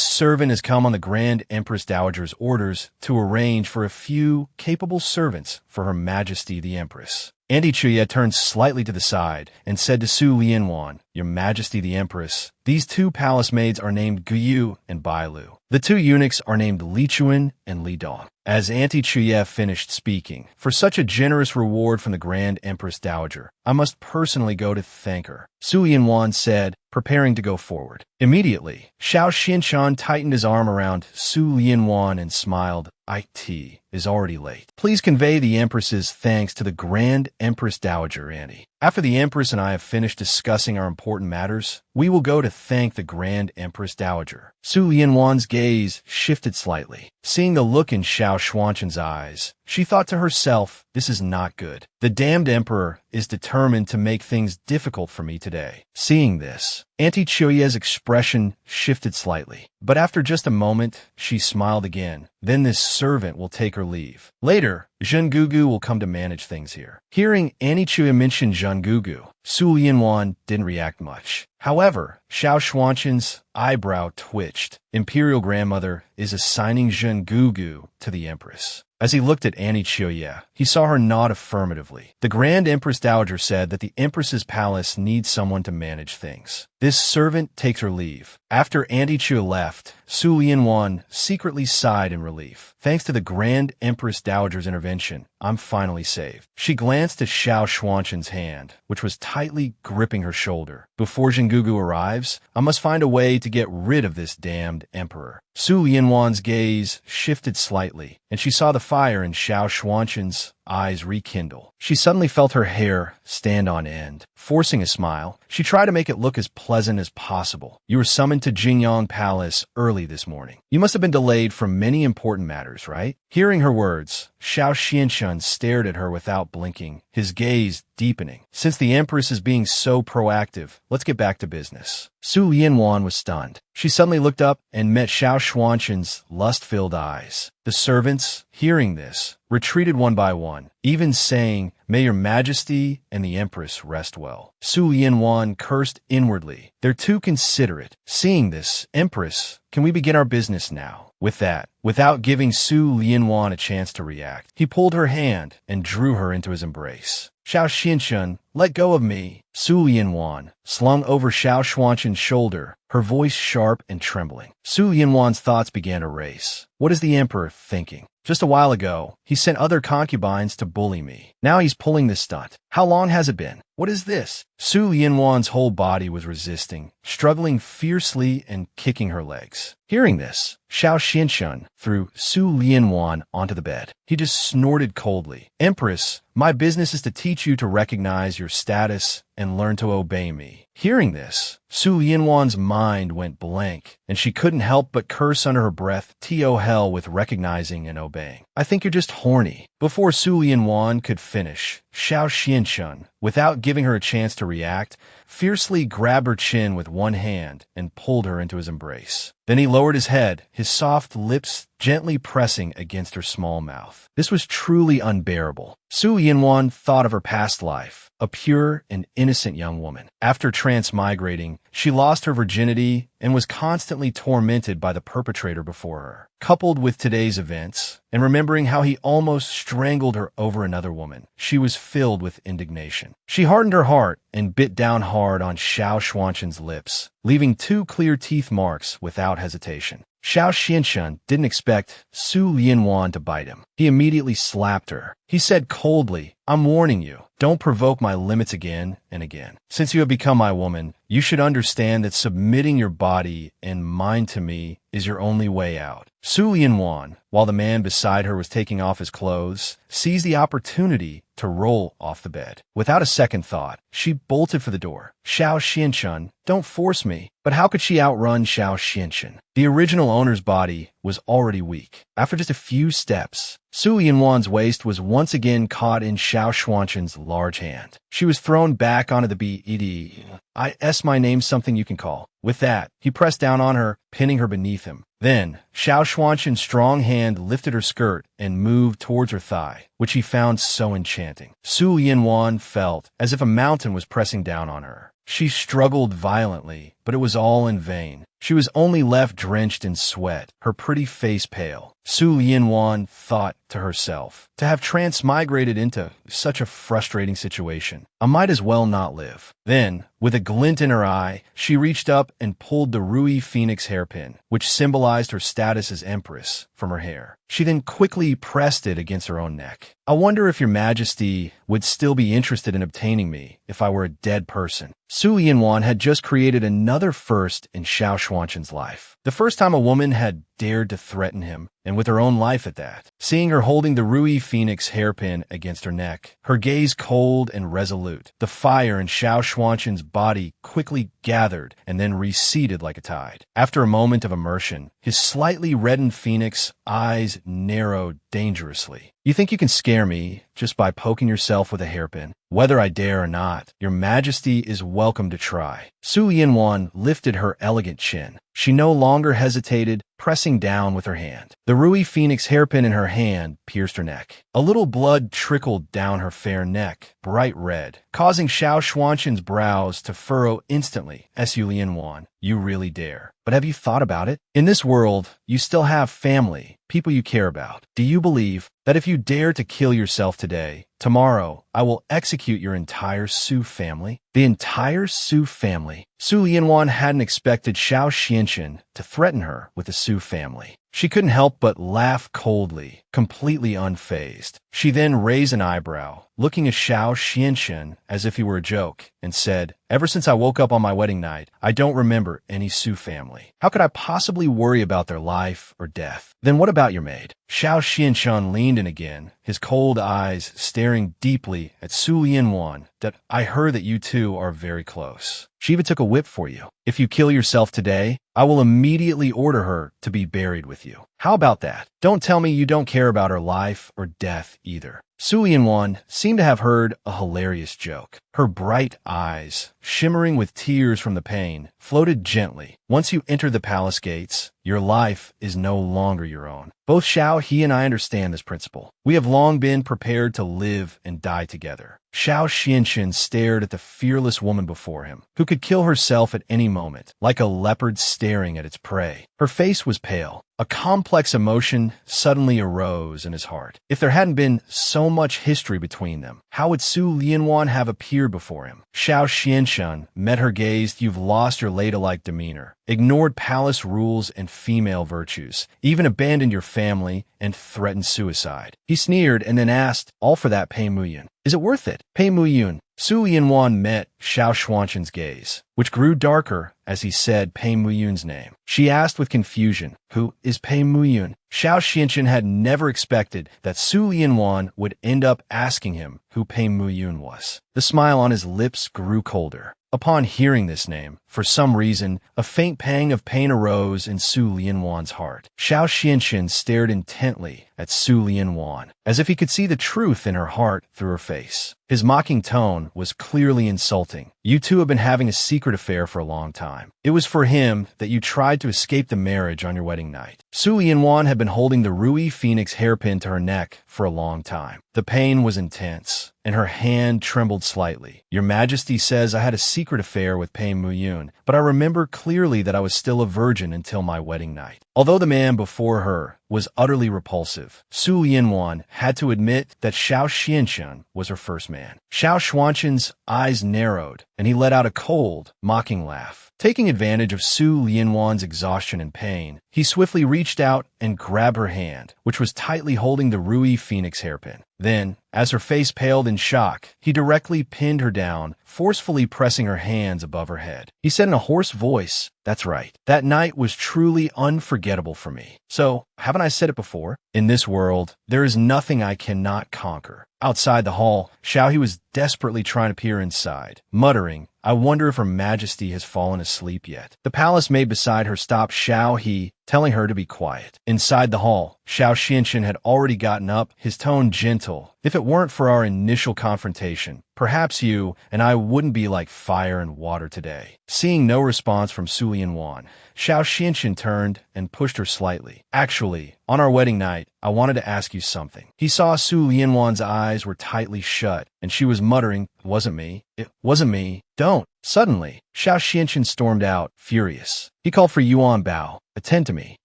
servant has come on the Grand Empress Dowager's orders to arrange for a few capable servants for Her Majesty the Empress. Auntie Chioya turned slightly to the side and said to Su Lianwan, Your Majesty the Empress, these 2 palace maids are named Guyu and Bailu. The 2 eunuchs are named Li Chuan and Li Dong. As Auntie Chioya finished speaking, for such a generous reward from the Grand Empress Dowager, I must personally go to thank her. Su Lianwan said, preparing to go forward. Immediately, Xiao Xinshan tightened his arm around Su Lianwan and smiled. "It is already late. Please convey the Empress's thanks to the Grand Empress Dowager Annie. After the Empress and I have finished discussing our important matters, we will go to thank the Grand Empress Dowager." Su Lianwan's gaze shifted slightly. Seeing the look in Xiao Xuanshan's eyes, she thought to herself, this is not good. The damned emperor is determined to make things difficult for me today. Seeing this, Auntie Chuye's expression shifted slightly. But after just a moment, she smiled again. Then this servant will take her leave. Later, Zhen Gugu will come to manage things here. Hearing Auntie Chuye mention Zhen Gugu, Su Lianwan didn't react much. However, Xiao Xuanshan's eyebrow twitched. Imperial grandmother is assigning Zhen Gugu to the Empress. As he looked at Auntie Chuye, he saw her nod affirmatively. The Grand Empress Dowager said that the Empress's palace needs someone to manage things. This servant takes her leave. After Auntie Chuye left, Su Lianwan secretly sighed in relief. Thanks to the Grand Empress Dowager's intervention, I'm finally saved. She glanced at Xiao Xuanshan's hand, which was tightly gripping her shoulder. Before Jingugu arrives, I must find a way to get rid of this damned emperor. Su Lianwan's gaze shifted slightly, and she saw the fire in Xiao Xuanshan's eyes rekindle. She suddenly felt her hair stand on end. Forcing a smile, she tried to make it look as pleasant as possible. "You were summoned to Jingyang Palace early this morning. You must have been delayed from many important matters, right?" Hearing her words, Xiao Xinshan stared at her without blinking, his gaze deepening. "Since the Empress is being so proactive, let's get back to business." Su Lianwan was stunned. She suddenly looked up and met Xiao Xuanshan's lust-filled eyes. The servants, hearing this, retreated one by one, even saying, "May your majesty and the Empress rest well." Su Lianwan cursed inwardly. "They're too considerate." Seeing this, "Empress, can we begin our business now?" With that, without giving Su Lianwan a chance to react, he pulled her hand and drew her into his embrace. "Xiao Xinshan, let go of me." Su Lianwan slung over Xiao Xuanshan's shoulder, her voice sharp and trembling. Su Lianwan's thoughts began to race. What is the emperor thinking? Just a while ago, he sent other concubines to bully me. Now he's pulling this stunt. How long has it been? What is this? Su Lianwan's whole body was resisting, struggling fiercely and kicking her legs. Hearing this, Xiao Xinshan threw Su Lianwan onto the bed. He just snorted coldly. "Empress, my business is to teach you to recognize your status and learn to obey me." Hearing this, Su Lianwan's mind went blank, and she couldn't help but curse under her breath, "To hell with recognizing and obeying. I think you're just horny." Before Su Lianwan could finish, Xiao Xinshan, without giving her a chance to react, fiercely grabbed her chin with one hand and pulled her into his embrace. Then he lowered his head, his soft lips gently pressing against her small mouth. This was truly unbearable. Su Lianwan thought of her past life, a pure and innocent young woman. After transmigrating, she lost her virginity and was constantly tormented by the perpetrator before her. Coupled with today's events, and remembering how he almost strangled her over another woman, she was filled with indignation. She hardened her heart and bit down hard on Xiao Xuanshan's lips, leaving 2 clear teeth marks without hesitation. Xiao Xinshan didn't expect Su Lianwan to bite him. He immediately slapped her. He said coldly, "I'm warning you, don't provoke my limits again and again. Since you have become my woman, you should understand that submitting your body and mind to me is your only way out." Su Lianwan, while the man beside her was taking off his clothes, seized the opportunity to roll off the bed. Without a second thought, she bolted for the door. "Xiao Xinshan, don't force me." But how could she outrun Xiao Xinshan? The original owner's body was already weak. After just a few steps, Su Lianwan's waist was once again caught in Xiao Xuanshan's large hand. She was thrown back onto the bed. My name something you can call." With that, he pressed down on her, pinning her beneath him. Then, Xiao Xuanshan's strong hand lifted her skirt and moved towards her thigh, which he found so enchanting. Su Lianwan felt as if a mountain was pressing down on her. She struggled violently, but it was all in vain. She was only left drenched in sweat, her pretty face pale. Su Lianwan thought to herself, to have transmigrated into such a frustrating situation, I might as well not live. Then, with a glint in her eye, she reached up and pulled the Rui Phoenix hairpin, which symbolized her status as empress, from her hair. She then quickly pressed it against her own neck. "I wonder if your majesty would still be interested in obtaining me if I were a dead person." Su Lianwan had just created another another first in Xiao Xuanqin's life. The first time a woman had dared to threaten him, and with her own life at that. Seeing her holding the Rui Phoenix hairpin against her neck, her gaze cold and resolute, the fire in Xiao Xuanqin's body quickly gathered and then receded like a tide. After a moment of immersion, his slightly reddened phoenix eyes narrowed dangerously. You think you can scare me just by poking yourself with a hairpin? Whether I dare or not, your majesty is welcome to try. Su Yinwan lifted her elegant chin. She no longer hesitated, pressing down with her hand. The Rui Phoenix hairpin in her hand pierced her neck. A little blood trickled down her fair neck, bright red, causing Xiao Xuanqin's brows to furrow instantly. Su Yinwan, you really dare. But have you thought about it? In this world, you still have family, people you care about. Do you believe that if you dare to kill yourself today, tomorrow I will execute your entire Su family? The entire Su family. Su Lianwan hadn't expected Xiao Xianqin to threaten her with the Su family. She couldn't help but laugh coldly, completely unfazed. She then raised an eyebrow, looking at Xiao Xianqin as if he were a joke, and said, "Ever since I woke up on my wedding night, I don't remember any Su family. How could I possibly worry about their life or death? Then what about your maid?" Xiao Xianqin leaned in again, his cold eyes staring deeply at Su Lianwan. "That I heard that you two are very close. She even took a whip for you. If you kill yourself today, I will immediately order her to be buried with you. How about that? Don't tell me you don't care about her life or death either." Su Lianwan seemed to have heard a hilarious joke. Her bright eyes, shimmering with tears from the pain, floated gently. "Once you enter the palace gates, your life is no longer your own. Both Xiao He and I understand this principle. We have long been prepared to live and die together." Xiao Xianqin stared at the fearless woman before him, who could kill herself at any moment, like a leopard staring at its prey. Her face was pale. A complex emotion suddenly arose in his heart. If there hadn't been so much history between them, how would Su Lianwan have appeared before him? Xiao Xianqin met her gaze. "You've lost your ladylike demeanor, ignored palace rules and female virtues, even abandoned your family and threatened suicide." He sneered and then asked, "All for that, Pei Muyun. Is it worth it?" Pei Muyun. Su Lianwan met Xiao Xuanqin's gaze, which grew darker as he said Pei Muyun's name. She asked with confusion, "Who is Pei Muyun?" Xiao Xianqin had never expected that Su Lianwan would end up asking him who Pei Muyun was. The smile on his lips grew colder. Upon hearing this name, for some reason, a faint pang of pain arose in Su Lianwan's heart. Xiao Xianqin stared intently at Su Lianwan, as if he could see the truth in her heart through her face. His mocking tone was clearly insulting. "You two have been having a secret affair for a long time. It was for him that you tried to escape the marriage on your wedding night." Su Lianwan had been holding the Rui Phoenix hairpin to her neck for a long time. The pain was intense, and her hand trembled slightly. "Your Majesty says I had a secret affair with Pei Muyun, but I remember clearly that I was still a virgin until my wedding night." Although the man before her was utterly repulsive, Su Lianwan had to admit that Xiao Xianqin was her first man. Xiao Xuanqin's eyes narrowed, and he let out a cold, mocking laugh. Taking advantage of Su Lianwan's exhaustion and pain, he swiftly reached out and grabbed her hand, which was tightly holding the Rui Phoenix hairpin. Then, as her face paled in shock, he directly pinned her down, forcefully pressing her hands above her head. He said in a hoarse voice, "That's right. That night was truly unforgettable for me. So, haven't I said it before? In this world, there is nothing I cannot conquer." Outside the hall, Xiao He was desperately trying to peer inside, muttering, "I wonder if Her Majesty has fallen asleep yet." The palace maid beside her stopped Xiao He, telling her to be quiet. Inside the hall, Xiao Xianqin had already gotten up, his tone gentle. "If it weren't for our initial confrontation, perhaps you and I wouldn't be like fire and water today." Seeing no response from Su Lianwan, Xiao Xianqin turned and pushed her slightly. "Actually, on our wedding night, I wanted to ask you something." He saw Su Lianwan's eyes were tightly shut, and she was muttering, "It wasn't me. It wasn't me. Don't." Suddenly, Xiao Xianqin stormed out, furious. He called for Yuan Bao. "Attend to me.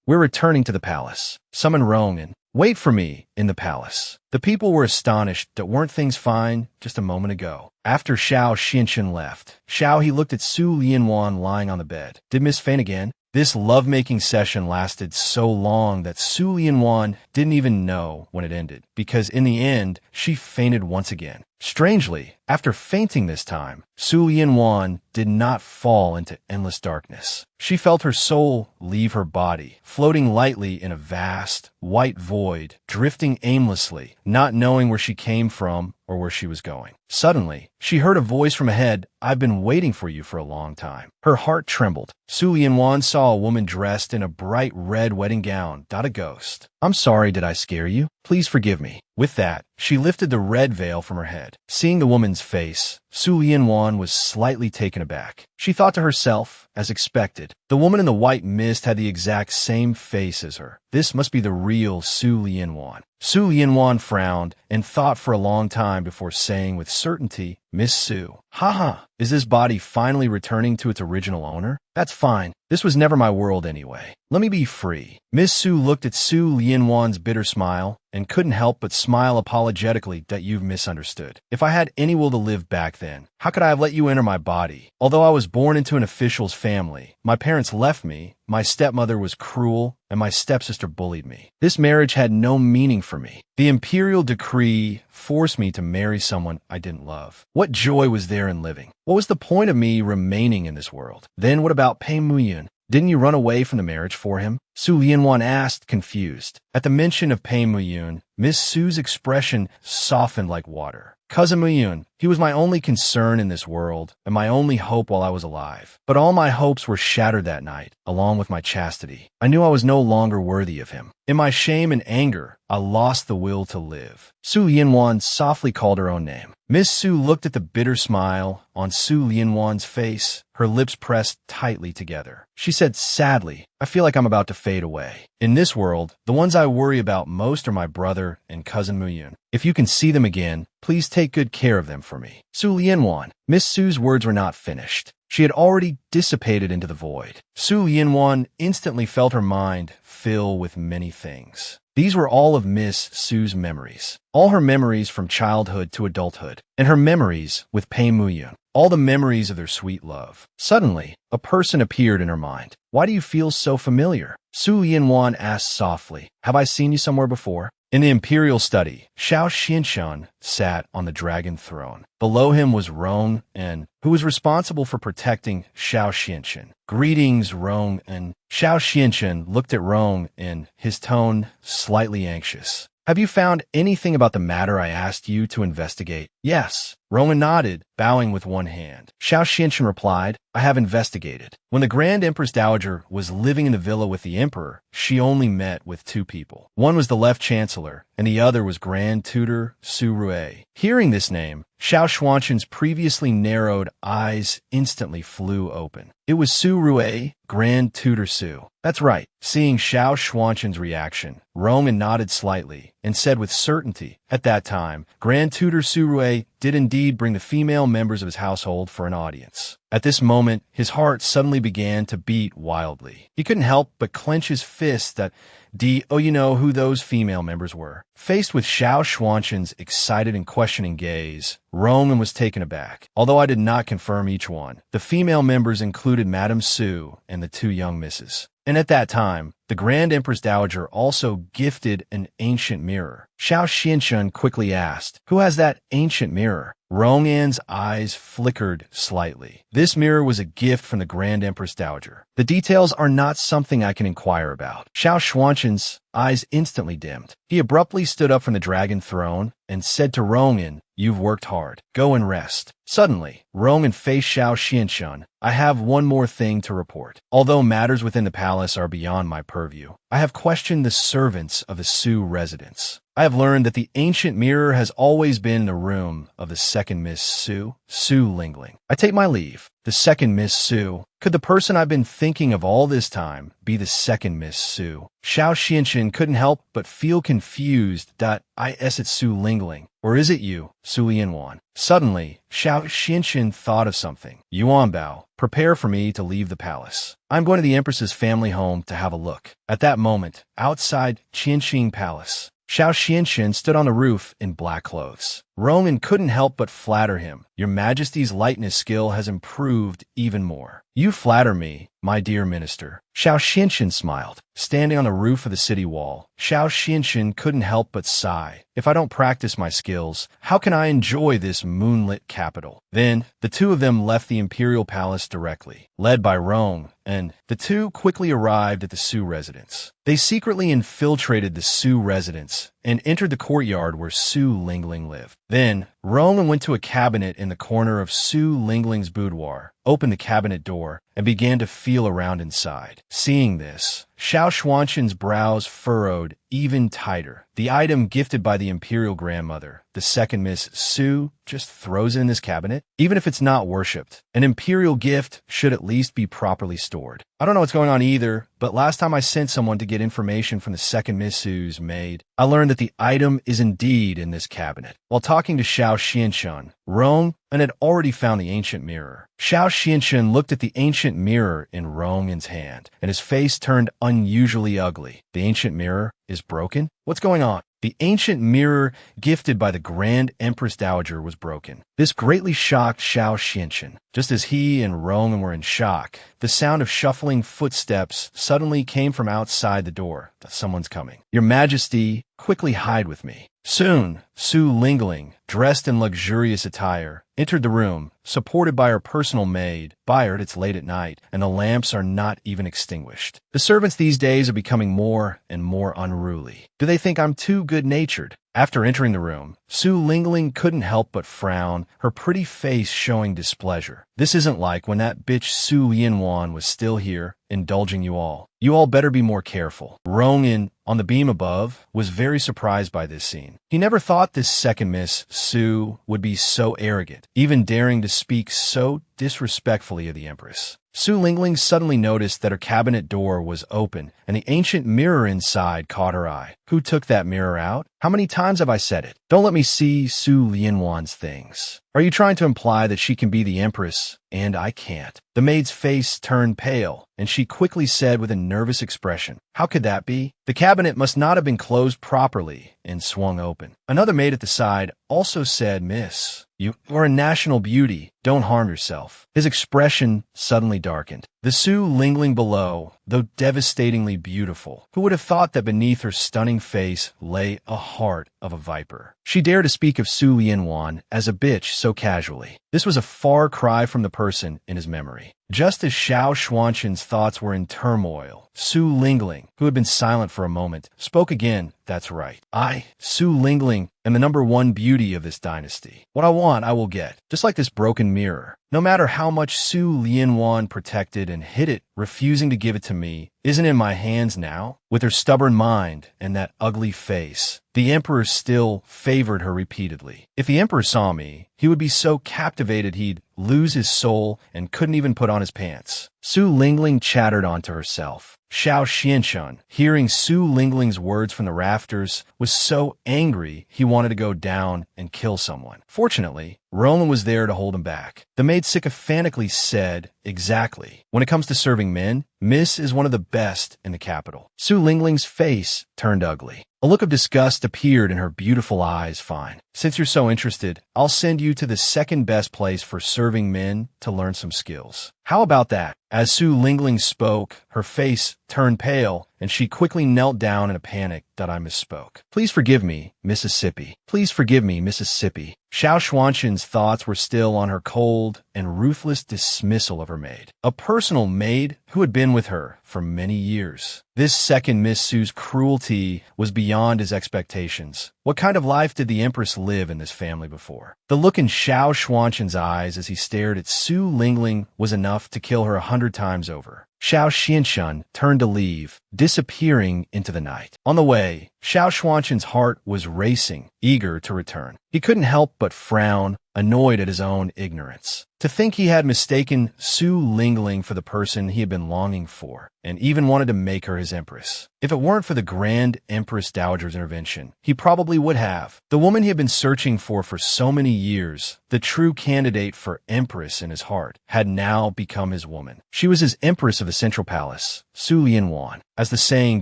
We're returning to the palace. Summon Rong and wait for me in the palace." The people were astonished that weren't things fine just a moment ago. After Xiao Xianqin left, Xiao He looked at Su Lianwan lying on the bed. "Did Miss faint again?" This lovemaking session lasted so long that Su Lianwan didn't even know when it ended, because in the end, she fainted once again. Strangely, after fainting this time, Su Lianwan did not fall into endless darkness. She felt her soul leave her body, floating lightly in a vast, white void, drifting aimlessly, not knowing where she came from or where she was going. Suddenly, she heard a voice from ahead. "I've been waiting for you for a long time." Her heart trembled. Su Lianwan saw a woman dressed in a bright red wedding gown, not a ghost. "I'm sorry, did I scare you? Please forgive me." With that, she lifted the red veil from her head. Seeing the woman's face, Su Lianwan was slightly taken aback. She thought to herself, as expected, the woman in the white mist had the exact same face as her. This must be the real Su Lianwan. Su Lianwan frowned and thought for a long time before saying with certainty, "Miss Su. Haha, is this body finally returning to its original owner? That's fine. This was never my world anyway. Let me be free." Miss Su looked at Su Lianwan's bitter smile and couldn't help but smile apologetically. "That you've misunderstood. If I had any will to live back then, how could I have let you enter my body? Although I was born into an official's family, my parents left me, my stepmother was cruel, and my stepsister bullied me. This marriage had no meaning for me. The imperial decree forced me to marry someone I didn't love. What joy was there in living? What was the point of me remaining in this world? Then what about Pei Muyun? Didn't you run away from the marriage for him?" Su Lianwan asked, confused. At the mention of Pei Muyun, Miss Su's expression softened like water. "Cousin Muyun, he was my only concern in this world, and my only hope while I was alive. But all my hopes were shattered that night, along with my chastity. I knew I was no longer worthy of him. In my shame and anger, I lost the will to live." Su Lianwan softly called her own name. Miss Su looked at the bitter smile on Su Lianwan's face, her lips pressed tightly together. She said sadly, "I feel like I'm about to fade away. In this world, the ones I worry about most are my brother and cousin Muyun. If you can see them again, please take good care of them for me." Su Lianwan. Miss Su's words were not finished. She had already dissipated into the void. Su Lianwan instantly felt her mind fill with many things. These were all of Miss Su's memories. All her memories from childhood to adulthood, and her memories with Pei Muyun. All the memories of their sweet love. Suddenly, a person appeared in her mind. "Why do you feel so familiar?" Su Lianwan asked softly. "Have I seen you somewhere before?" In the imperial study, Xiao Xianshun sat on the dragon throne. Below him was Rong En, who was responsible for protecting Xiao Xianshun. "Greetings, Rong En." Xiao Xianshun looked at Rong En, his tone slightly anxious. "Have you found anything about the matter I asked you to investigate?" "Yes." Rong En nodded, bowing with one hand. Xiao Xianshun replied, "I have investigated. When the Grand Empress Dowager was living in the villa with the Emperor, she only met with two people. One was the Left Chancellor, and the other was Grand Tutor Su Rui." Hearing this name, Xiao Xuanchun's previously narrowed eyes instantly flew open. It was Su Rui, Grand Tutor Su. "That's right." Seeing Xiao Xuanchun's reaction, Rong En nodded slightly and said with certainty, "At that time, Grand Tutor Su Rui did indeed bring the female members of his household for an audience." At this moment, his heart suddenly began to beat wildly. He couldn't help but clench his fist that you know who those female members were. Faced with Xiao Xuanchun's excited and questioning gaze, Rong En was taken aback. Although I did not confirm each one, the female members included Madame Su and the two young misses. And at that time, the Grand Empress Dowager also gifted an ancient mirror. Xiao Xianshun quickly asked, "Who has that ancient mirror?" Rong En's eyes flickered slightly. "This mirror was a gift from the Grand Empress Dowager. The details are not something I can inquire about." Xiao Xuanchun's eyes instantly dimmed. He abruptly stood up from the dragon throne and said to Rong En, "You've worked hard. Go and rest." Suddenly, Rong En faced Xiao Xianshun. "I have one more thing to report. Although matters within the palace are beyond my purview, I have questioned the servants of the Su residence. I have learned that the ancient mirror has always been in the room of the second Miss Su, Su Lingling. I take my leave." The second Miss Su. Could the person I've been thinking of all this time be the second Miss Su? Xiao Xianshun couldn't help but feel confused. Is it Su Lingling? Or is it you, Su Lianwan? Suddenly, Xiao Xianshun thought of something. "Yuan Bao, prepare for me to leave the palace. I'm going to the Empress's family home to have a look." At that moment, outside Qianxing Palace, Xiao Xianshun stood on the roof in black clothes. Roman couldn't help but flatter him. Your Majesty's lightness skill has improved even more. You flatter me, my dear minister. Xiao Xinshin smiled. Standing on the roof of the city wall, Xiao Xinshin couldn't help but sigh. If I don't practice my skills, how can I enjoy this moonlit capital? Then, the two of them left the imperial palace directly, led by Rong, and the two quickly arrived at the Su residence. They secretly infiltrated the Su residence and entered the courtyard where Su Lingling lived. Then, Rong went to a cabinet in the corner of Su Lingling's boudoir, opened the cabinet door, and began to feel around inside. Seeing this, Xiao Xuanshin's brows furrowed even tighter. The item gifted by the imperial grandmother, the second Miss Su, just throws it in this cabinet? Even if it's not worshipped, an imperial gift should at least be properly stored. I don't know what's going on either, but last time I sent someone to get information from the second Miss Su's maid, I learned that the item is indeed in this cabinet. While talking to Xiao Xinshan, Rong had already found the ancient mirror. Xiao Xinshan looked at the ancient mirror in Rong's hand, and his face turned unusually ugly. The ancient mirror is broken? What's going on? The ancient mirror gifted by the Grand Empress Dowager was broken. This greatly shocked Xiao Xinshan. Just as he and Rong were in shock, the sound of shuffling footsteps suddenly came from outside the door. Someone's coming. Your Majesty, quickly hide with me. Soon, Su Lingling, dressed in luxurious attire, entered the room, supported by her personal maid. Byard, it's late at night, and the lamps are not even extinguished. The servants these days are becoming more and more unruly. Do they think I'm too good-natured? After entering the room, Su Lingling couldn't help but frown, her pretty face showing displeasure. This isn't like when that bitch Su Yinwan was still here, indulging you all. You all better be more careful. Rongin, on the beam above, was very surprised by this scene. He never thought this second Miss Su would be so arrogant, even daring to speak so disrespectfully of the Empress. Su Lingling suddenly noticed that her cabinet door was open, and the ancient mirror inside caught her eye. Who took that mirror out? How many times have I said it? Don't let me see Su Lianwan's things. Are you trying to imply that she can be the Empress, and I can't? The maid's face turned pale, and she quickly said with a nervous expression, "How could that be? The cabinet must not have been closed properly," and swung open. Another maid at the side also said, "Miss, you are a national beauty. Don't harm yourself." His expression suddenly darkened. The Su Lingling below, though devastatingly beautiful, who would have thought that beneath her stunning face lay a heart of a viper? She dared to speak of Su Lianwan as a bitch so casually. This was a far cry from the person in his memory. Just as Xiao Xuanshin's thoughts were in turmoil, Su Lingling, who had been silent for a moment, spoke again. "That's right. I, Su Lingling, am the #1 beauty of this dynasty. What I want, I will get, just like this broken mirror. No matter how much Su Lianwan protected and hid it, refusing to give it to me, isn't in my hands now." With her stubborn mind and that ugly face, the Emperor still favored her repeatedly. If the Emperor saw me, he would be so captivated he'd lose his soul and couldn't even put on his pants. Su Lingling chattered on to herself. Xiao Xinshan, hearing Su Lingling's words from the rafters, was so angry he wanted to go down and kill someone. Fortunately, Roland was there to hold him back. The maid sycophantically said, "Exactly. When it comes to serving men, Miss is one of the best in the capital." Su Lingling's face turned ugly. A look of disgust appeared in her beautiful eyes. "Fine. Since you're so interested, I'll send you to the second best place for serving men to learn some skills. How about that?" As Su Lingling spoke, her face turned pale, and she quickly knelt down in a panic. "That I misspoke. Please forgive me, Mississippi. Please forgive me, Mississippi." Xiao Xuanshin's thoughts were still on her cold and ruthless dismissal of her maid. A personal maid who had been with her for many years. This second Miss Su's cruelty was beyond his expectations. What kind of life did the Empress live in this family before? The look in Xiao Xuanshin's eyes as he stared at Su Lingling was enough to kill her 100 times over. Xiao Xinshan turned to leave, disappearing into the night. On the way, Xiao Xuanshin's heart was racing, eager to return. He couldn't help but frown, annoyed at his own ignorance. To think he had mistaken Su Lingling for the person he had been longing for, and even wanted to make her his empress. If it weren't for the Grand Empress Dowager's intervention, he probably would have. The woman he had been searching for so many years, the true candidate for empress in his heart, had now become his woman. She was his empress of the Central Palace, Su Lianwan. As the saying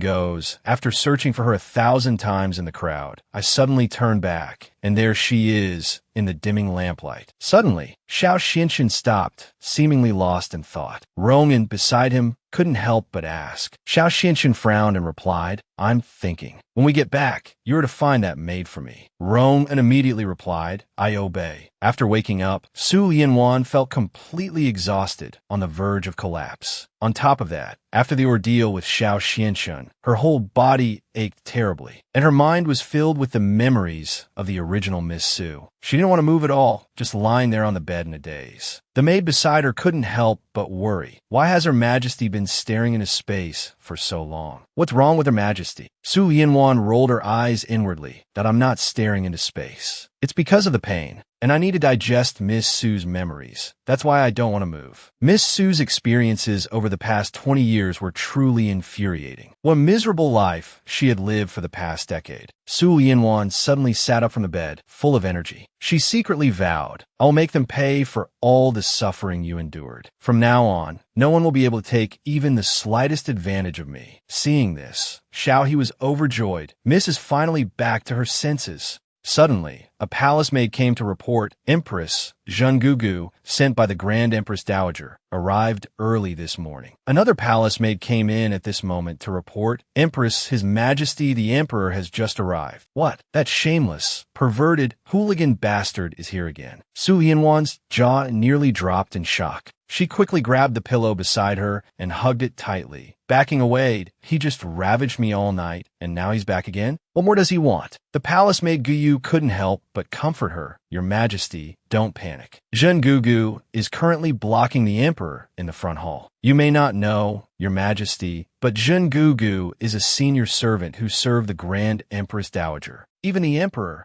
goes, after searching for her 1,000 times in the crowd, I suddenly turned back and there she is in the dimming lamplight. Suddenly, Xiao Xianxian stopped, seemingly lost in thought. Roman, beside him, couldn't help but ask. Xiao Xianxian frowned and replied, "I'm thinking. When we get back, you are to find that maid for me." Roman immediately replied, "I obey." After waking up, Su Lianwan felt completely exhausted, on the verge of collapse. On top of that, after the ordeal with Xiao Xianxian, her whole body ached terribly, and her mind was filled with the memories of the original Miss Su. She didn't want to move at all, just lying there on the bed in a daze. The maid beside her couldn't help but worry. Why has Her Majesty been staring into space for so long? What's wrong with Her Majesty? Su Lianwan rolled her eyes inwardly. "That I'm not staring into space. It's because of the pain, and I need to digest Miss Su's memories. That's why I don't want to move." Miss Su's experiences over the past 20 years were truly infuriating. What a miserable life she had lived for the past decade. Su Lianwan suddenly sat up from the bed, full of energy. She secretly vowed, "I'll make them pay for all the suffering you endured. From now on, no one will be able to take even the slightest advantage of me." Seeing this, Xiao He was overjoyed. Miss is finally back to her senses. Suddenly, a palace maid came to report Empress Zhengugu, sent by the Grand Empress Dowager, arrived early this morning. Another palace maid came in at this moment to report, "Empress, His Majesty the Emperor has just arrived." What? That shameless, perverted, hooligan bastard is here again. Su Lianwan's jaw nearly dropped in shock. She quickly grabbed the pillow beside her and hugged it tightly. Backing away, "He just ravaged me all night, and now he's back again? What more does he want?" The palace maid Guyu couldn't help but comfort her. "Your Majesty, don't panic. Zhengugu is currently blocking the Emperor in the front hall. You may not know, Your Majesty, but Zhengugu is a senior servant who served the Grand Empress Dowager. Even the Emperor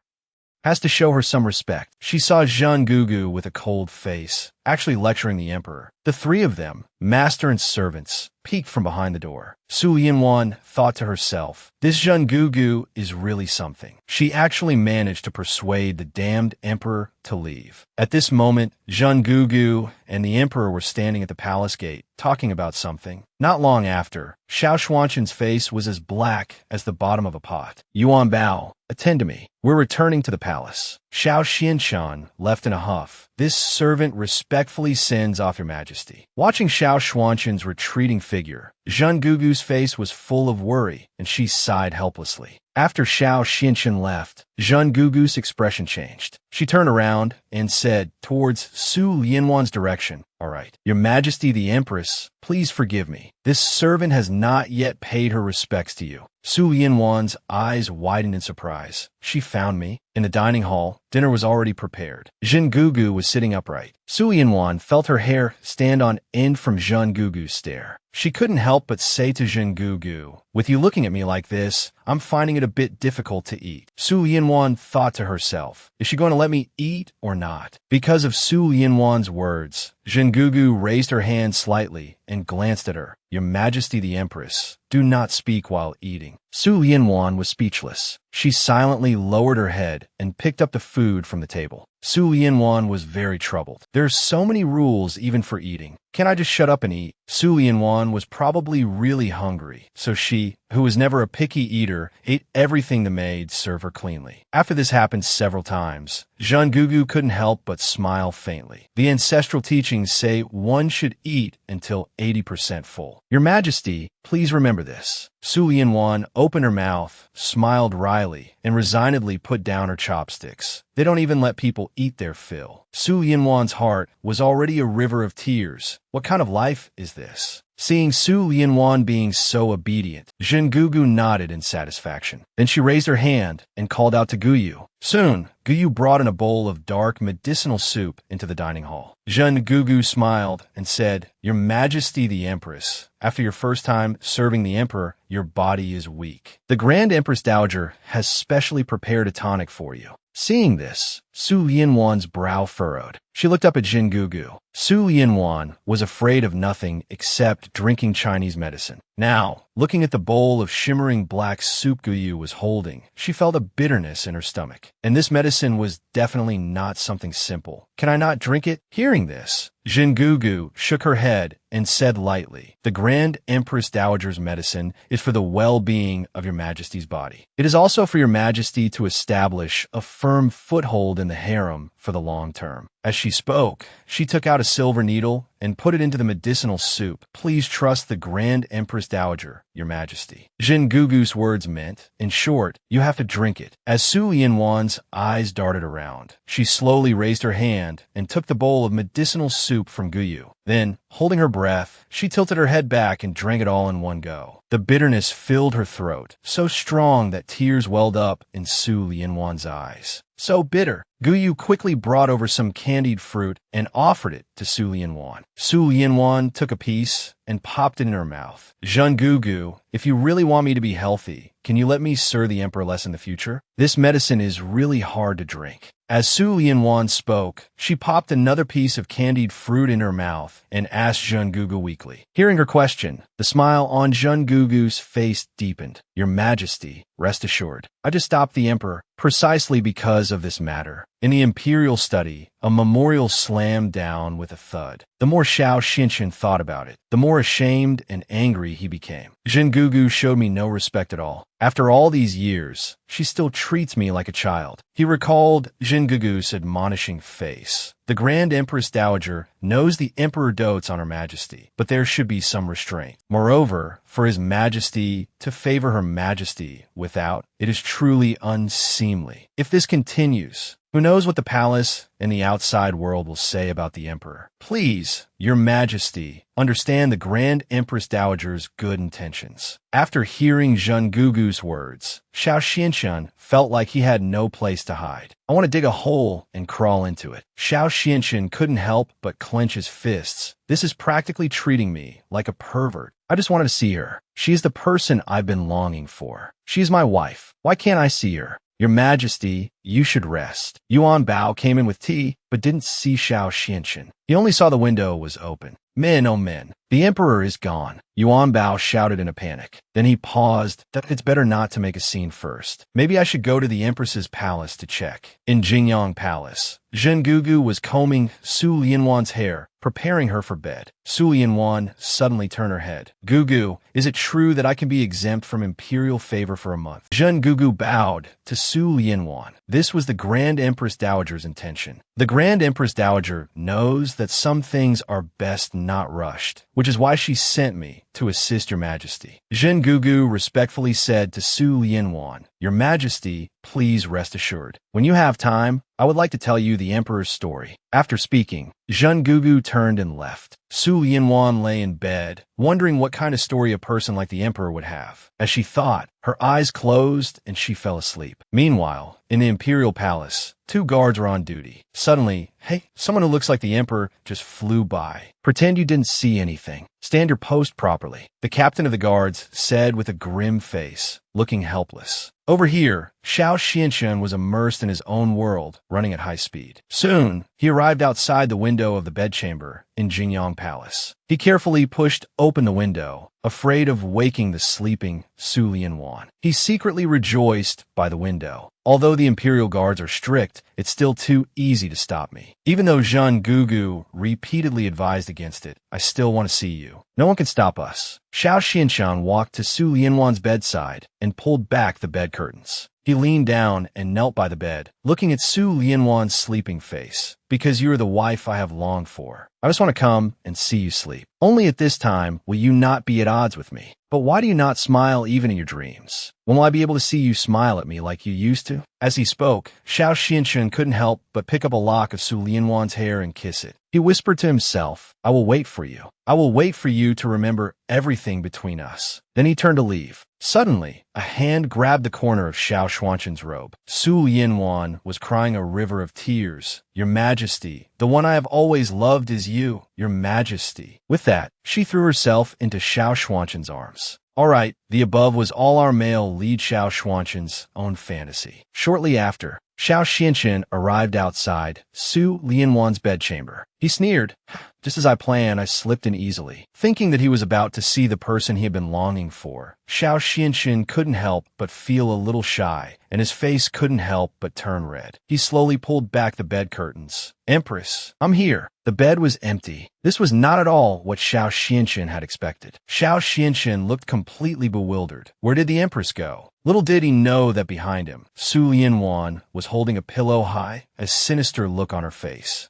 has to show her some respect." She saw Zhengugu with a cold face, actually lecturing the Emperor. The three of them, master and servants, peeked from behind the door. Su Lianwan thought to herself, "This Zhengugu is really something." She actually managed to persuade the damned Emperor to leave. At this moment, Zhengugu and the Emperor were standing at the palace gate, talking about something. Not long after, Xiao Xuanqian's face was as black as the bottom of a pot. "Yuan Bao, attend to me. We're returning to the palace." Xiao Xianxian left in a huff. "This servant respectfully sends off Your Majesty." Watching Xiao Xuanqian's retreating figure, Zhengugu's face was full of worry, and she sighed helplessly. After Xiao Xianxian left, Zhengugu's expression changed. She turned around and said towards Su Lianwan's direction, "All right, Your Majesty the Empress, please forgive me. This servant has not yet paid her respects to you." Su Lianwan's eyes widened in surprise. "She found me." In the dining hall, dinner was already prepared. Zhengugu was sitting upright. Su Lianwan felt her hair stand on end from Zhengugu's stare. She couldn't help but say to Zhengugu, "With you looking at me like this, I'm finding it a bit difficult to eat." Su Lianwan thought to herself, "Is she going to let me eat or not?" Because of Su Lianwan's words, Zhengugu raised her hand slightly and glanced at her. "Your Majesty the Empress, do not speak while eating." Su Lianwan was speechless. She silently lowered her head and picked up the food from the table. Su Lianwan was very troubled. There's so many rules even for eating. Can I just shut up and eat? Su Lianwan was probably really hungry, so she, who was never a picky eater, ate everything the maids served her cleanly. After this happened several times, Zhengugu couldn't help but smile faintly. The ancestral teachings say one should eat until 80% full. Your Majesty, please remember this. Su Lianwan opened her mouth, smiled wryly, and resignedly put down her chopsticks. They don't even let people eat their fill. Su Lianwan's heart was already a river of tears. What kind of life is this? Seeing Su Lianwan being so obedient, Zhengugu nodded in satisfaction. Then she raised her hand and called out to Guyu. Soon, Guyu brought in a bowl of dark medicinal soup into the dining hall. Zhengugu smiled and said, Your Majesty the Empress, after your first time serving the Emperor, your body is weak. The Grand Empress Dowager has specially prepared a tonic for you. Seeing this, Su Lianwan's brow furrowed. She looked up at Zhengugu. Su Lianwan was afraid of nothing except drinking Chinese medicine. Now, looking at the bowl of shimmering black soup Guyu was holding, she felt a bitterness in her stomach. And this medicine was definitely not something simple. Can I not drink it? Hearing this, Zhengugu shook her head and said lightly, "The Grand Empress Dowager's medicine is for the well-being of your Majesty's body. It is also for your Majesty to establish a firm foothold in the harem for the long term." As she spoke, she took out a silver needle and put it into the medicinal soup. "Please trust the Grand Empress Dowager, your Majesty." Jin Gugu's words meant, in short, you have to drink it. As Su Lianwan's eyes darted around, she slowly raised her hand and took the bowl of medicinal soup from Guyu. Then, holding her breath, she tilted her head back and drank it all in one go. The bitterness filled her throat, so strong that tears welled up in Su Lianwan's eyes. So bitter. Guyu quickly brought over some candied fruit and offered it to Su Lianwan. Su Lianwan took a piece and popped it in her mouth. "Jean Gugu, if you really want me to be healthy, can you let me serve the emperor less in the future? This medicine is really hard to drink." As Su Lianwan spoke, she popped another piece of candied fruit in her mouth and asked Jean Gugu weakly. Hearing her question, the smile on Jean Gugu's face deepened. "Your Majesty, rest assured, I just stopped the emperor precisely because of this matter." In the imperial study, a memorial slammed down with a thud. The more Xiao Xinshan thought about it, the more ashamed and angry he became. Jin Gugu showed me no respect at all. After all these years, she still treats me like a child. He recalled Jin Gugu's admonishing face. The Grand Empress Dowager knows the Emperor dotes on Her Majesty, but there should be some restraint. Moreover, for His Majesty to favor Her Majesty without, it is truly unseemly. If this continues, who knows what the palace and the outside world will say about the Emperor? Please, Your Majesty, understand the Grand Empress Dowager's good intentions. After hearing Jean Gugu's words, Xiao Xinshan felt like he had no place to hide. "I want to dig a hole and crawl into it." Xiao Xinshan couldn't help but clench his fists. "This is practically treating me like a pervert. I just wanted to see her. She is the person I've been longing for. She is my wife. Why can't I see her? Your Majesty, you should rest." Yuan Bao came in with tea, but didn't see Xiao Xinshan. He only saw the window was open. "Men, oh men, the Emperor is gone," Yuan Bao shouted in a panic. Then he paused. "It's better not to make a scene first. Maybe I should go to the Empress's palace to check." In Jingyang Palace, Jin Gugu was combing Su Lianwan's hair, preparing her for bed. Su Lianwan suddenly turned her head. "Gugu, is it true that I can be exempt from imperial favor for a month?" Jin Gugu bowed to Su Lianwan. This was the Grand Empress Dowager's intention. The Grand Empress Dowager knows that some things are best not rushed, which is why she sent me to assist Your Majesty. Jin Gugu respectfully said to Su Lianwan, "Your Majesty, please rest assured. When you have time, I would like to tell you the Emperor's story." After speaking, Jin Gugu turned and left. Su Lianwan lay in bed, wondering what kind of story a person like the Emperor would have. As she thought, her eyes closed and she fell asleep. Meanwhile, in the Imperial Palace, two guards were on duty. Suddenly, "Hey, someone who looks like the Emperor just flew by. Pretend you didn't see anything. Stand your post properly," the captain of the guards said with a grim face, looking helpless. Over here, Xiao Xinshan was immersed in his own world, running at high speed. Soon, he arrived outside the window of the bedchamber in Jingyang Palace. He carefully pushed open the window, afraid of waking the sleeping Su Lianwan. He secretly rejoiced by the window. "Although the Imperial Guards are strict, it's still too easy to stop me. Even though Jean Gugu repeatedly advised against it, I still want to see you. No one can stop us." Xiao Xinshan walked to Su Lianwan's bedside and pulled back the bed curtains. He leaned down and knelt by the bed, looking at Su Lianwan's sleeping face. "Because you are the wife I have longed for. I just want to come and see you sleep. Only at this time will you not be at odds with me. But why do you not smile even in your dreams? When will I be able to see you smile at me like you used to?" As he spoke, Xiao Xinshan couldn't help but pick up a lock of Su Lianwan's hair and kiss it. He whispered to himself, "I will wait for you. I will wait for you to remember everything between us." Then he turned to leave. Suddenly, a hand grabbed the corner of Xiao Xuanshan's robe. Su Lianwan was crying a river of tears. "Your Majesty, the one I have always loved is you, Your Majesty." With that, she threw herself into Xiao Xuanshan's arms. All right, the above was all our male lead Xiao Xuanshan's own fantasy. Shortly after, Xiao Xinshan arrived outside Su Lianwan's bedchamber. He He sneered. Just as I planned, I slipped in easily, thinking that he was about to see the person he had been longing for. Xiao Xianxin couldn't help but feel a little shy, and his face couldn't help but turn red. He slowly pulled back the bed curtains. Empress, I'm here. The bed was empty. This was not at all what Xiao Xianxin had expected. Xiao Xianxin looked completely bewildered. Where did the Empress go? Little did he know that behind him, Su Lianwan was holding a pillow high, a sinister look on her face.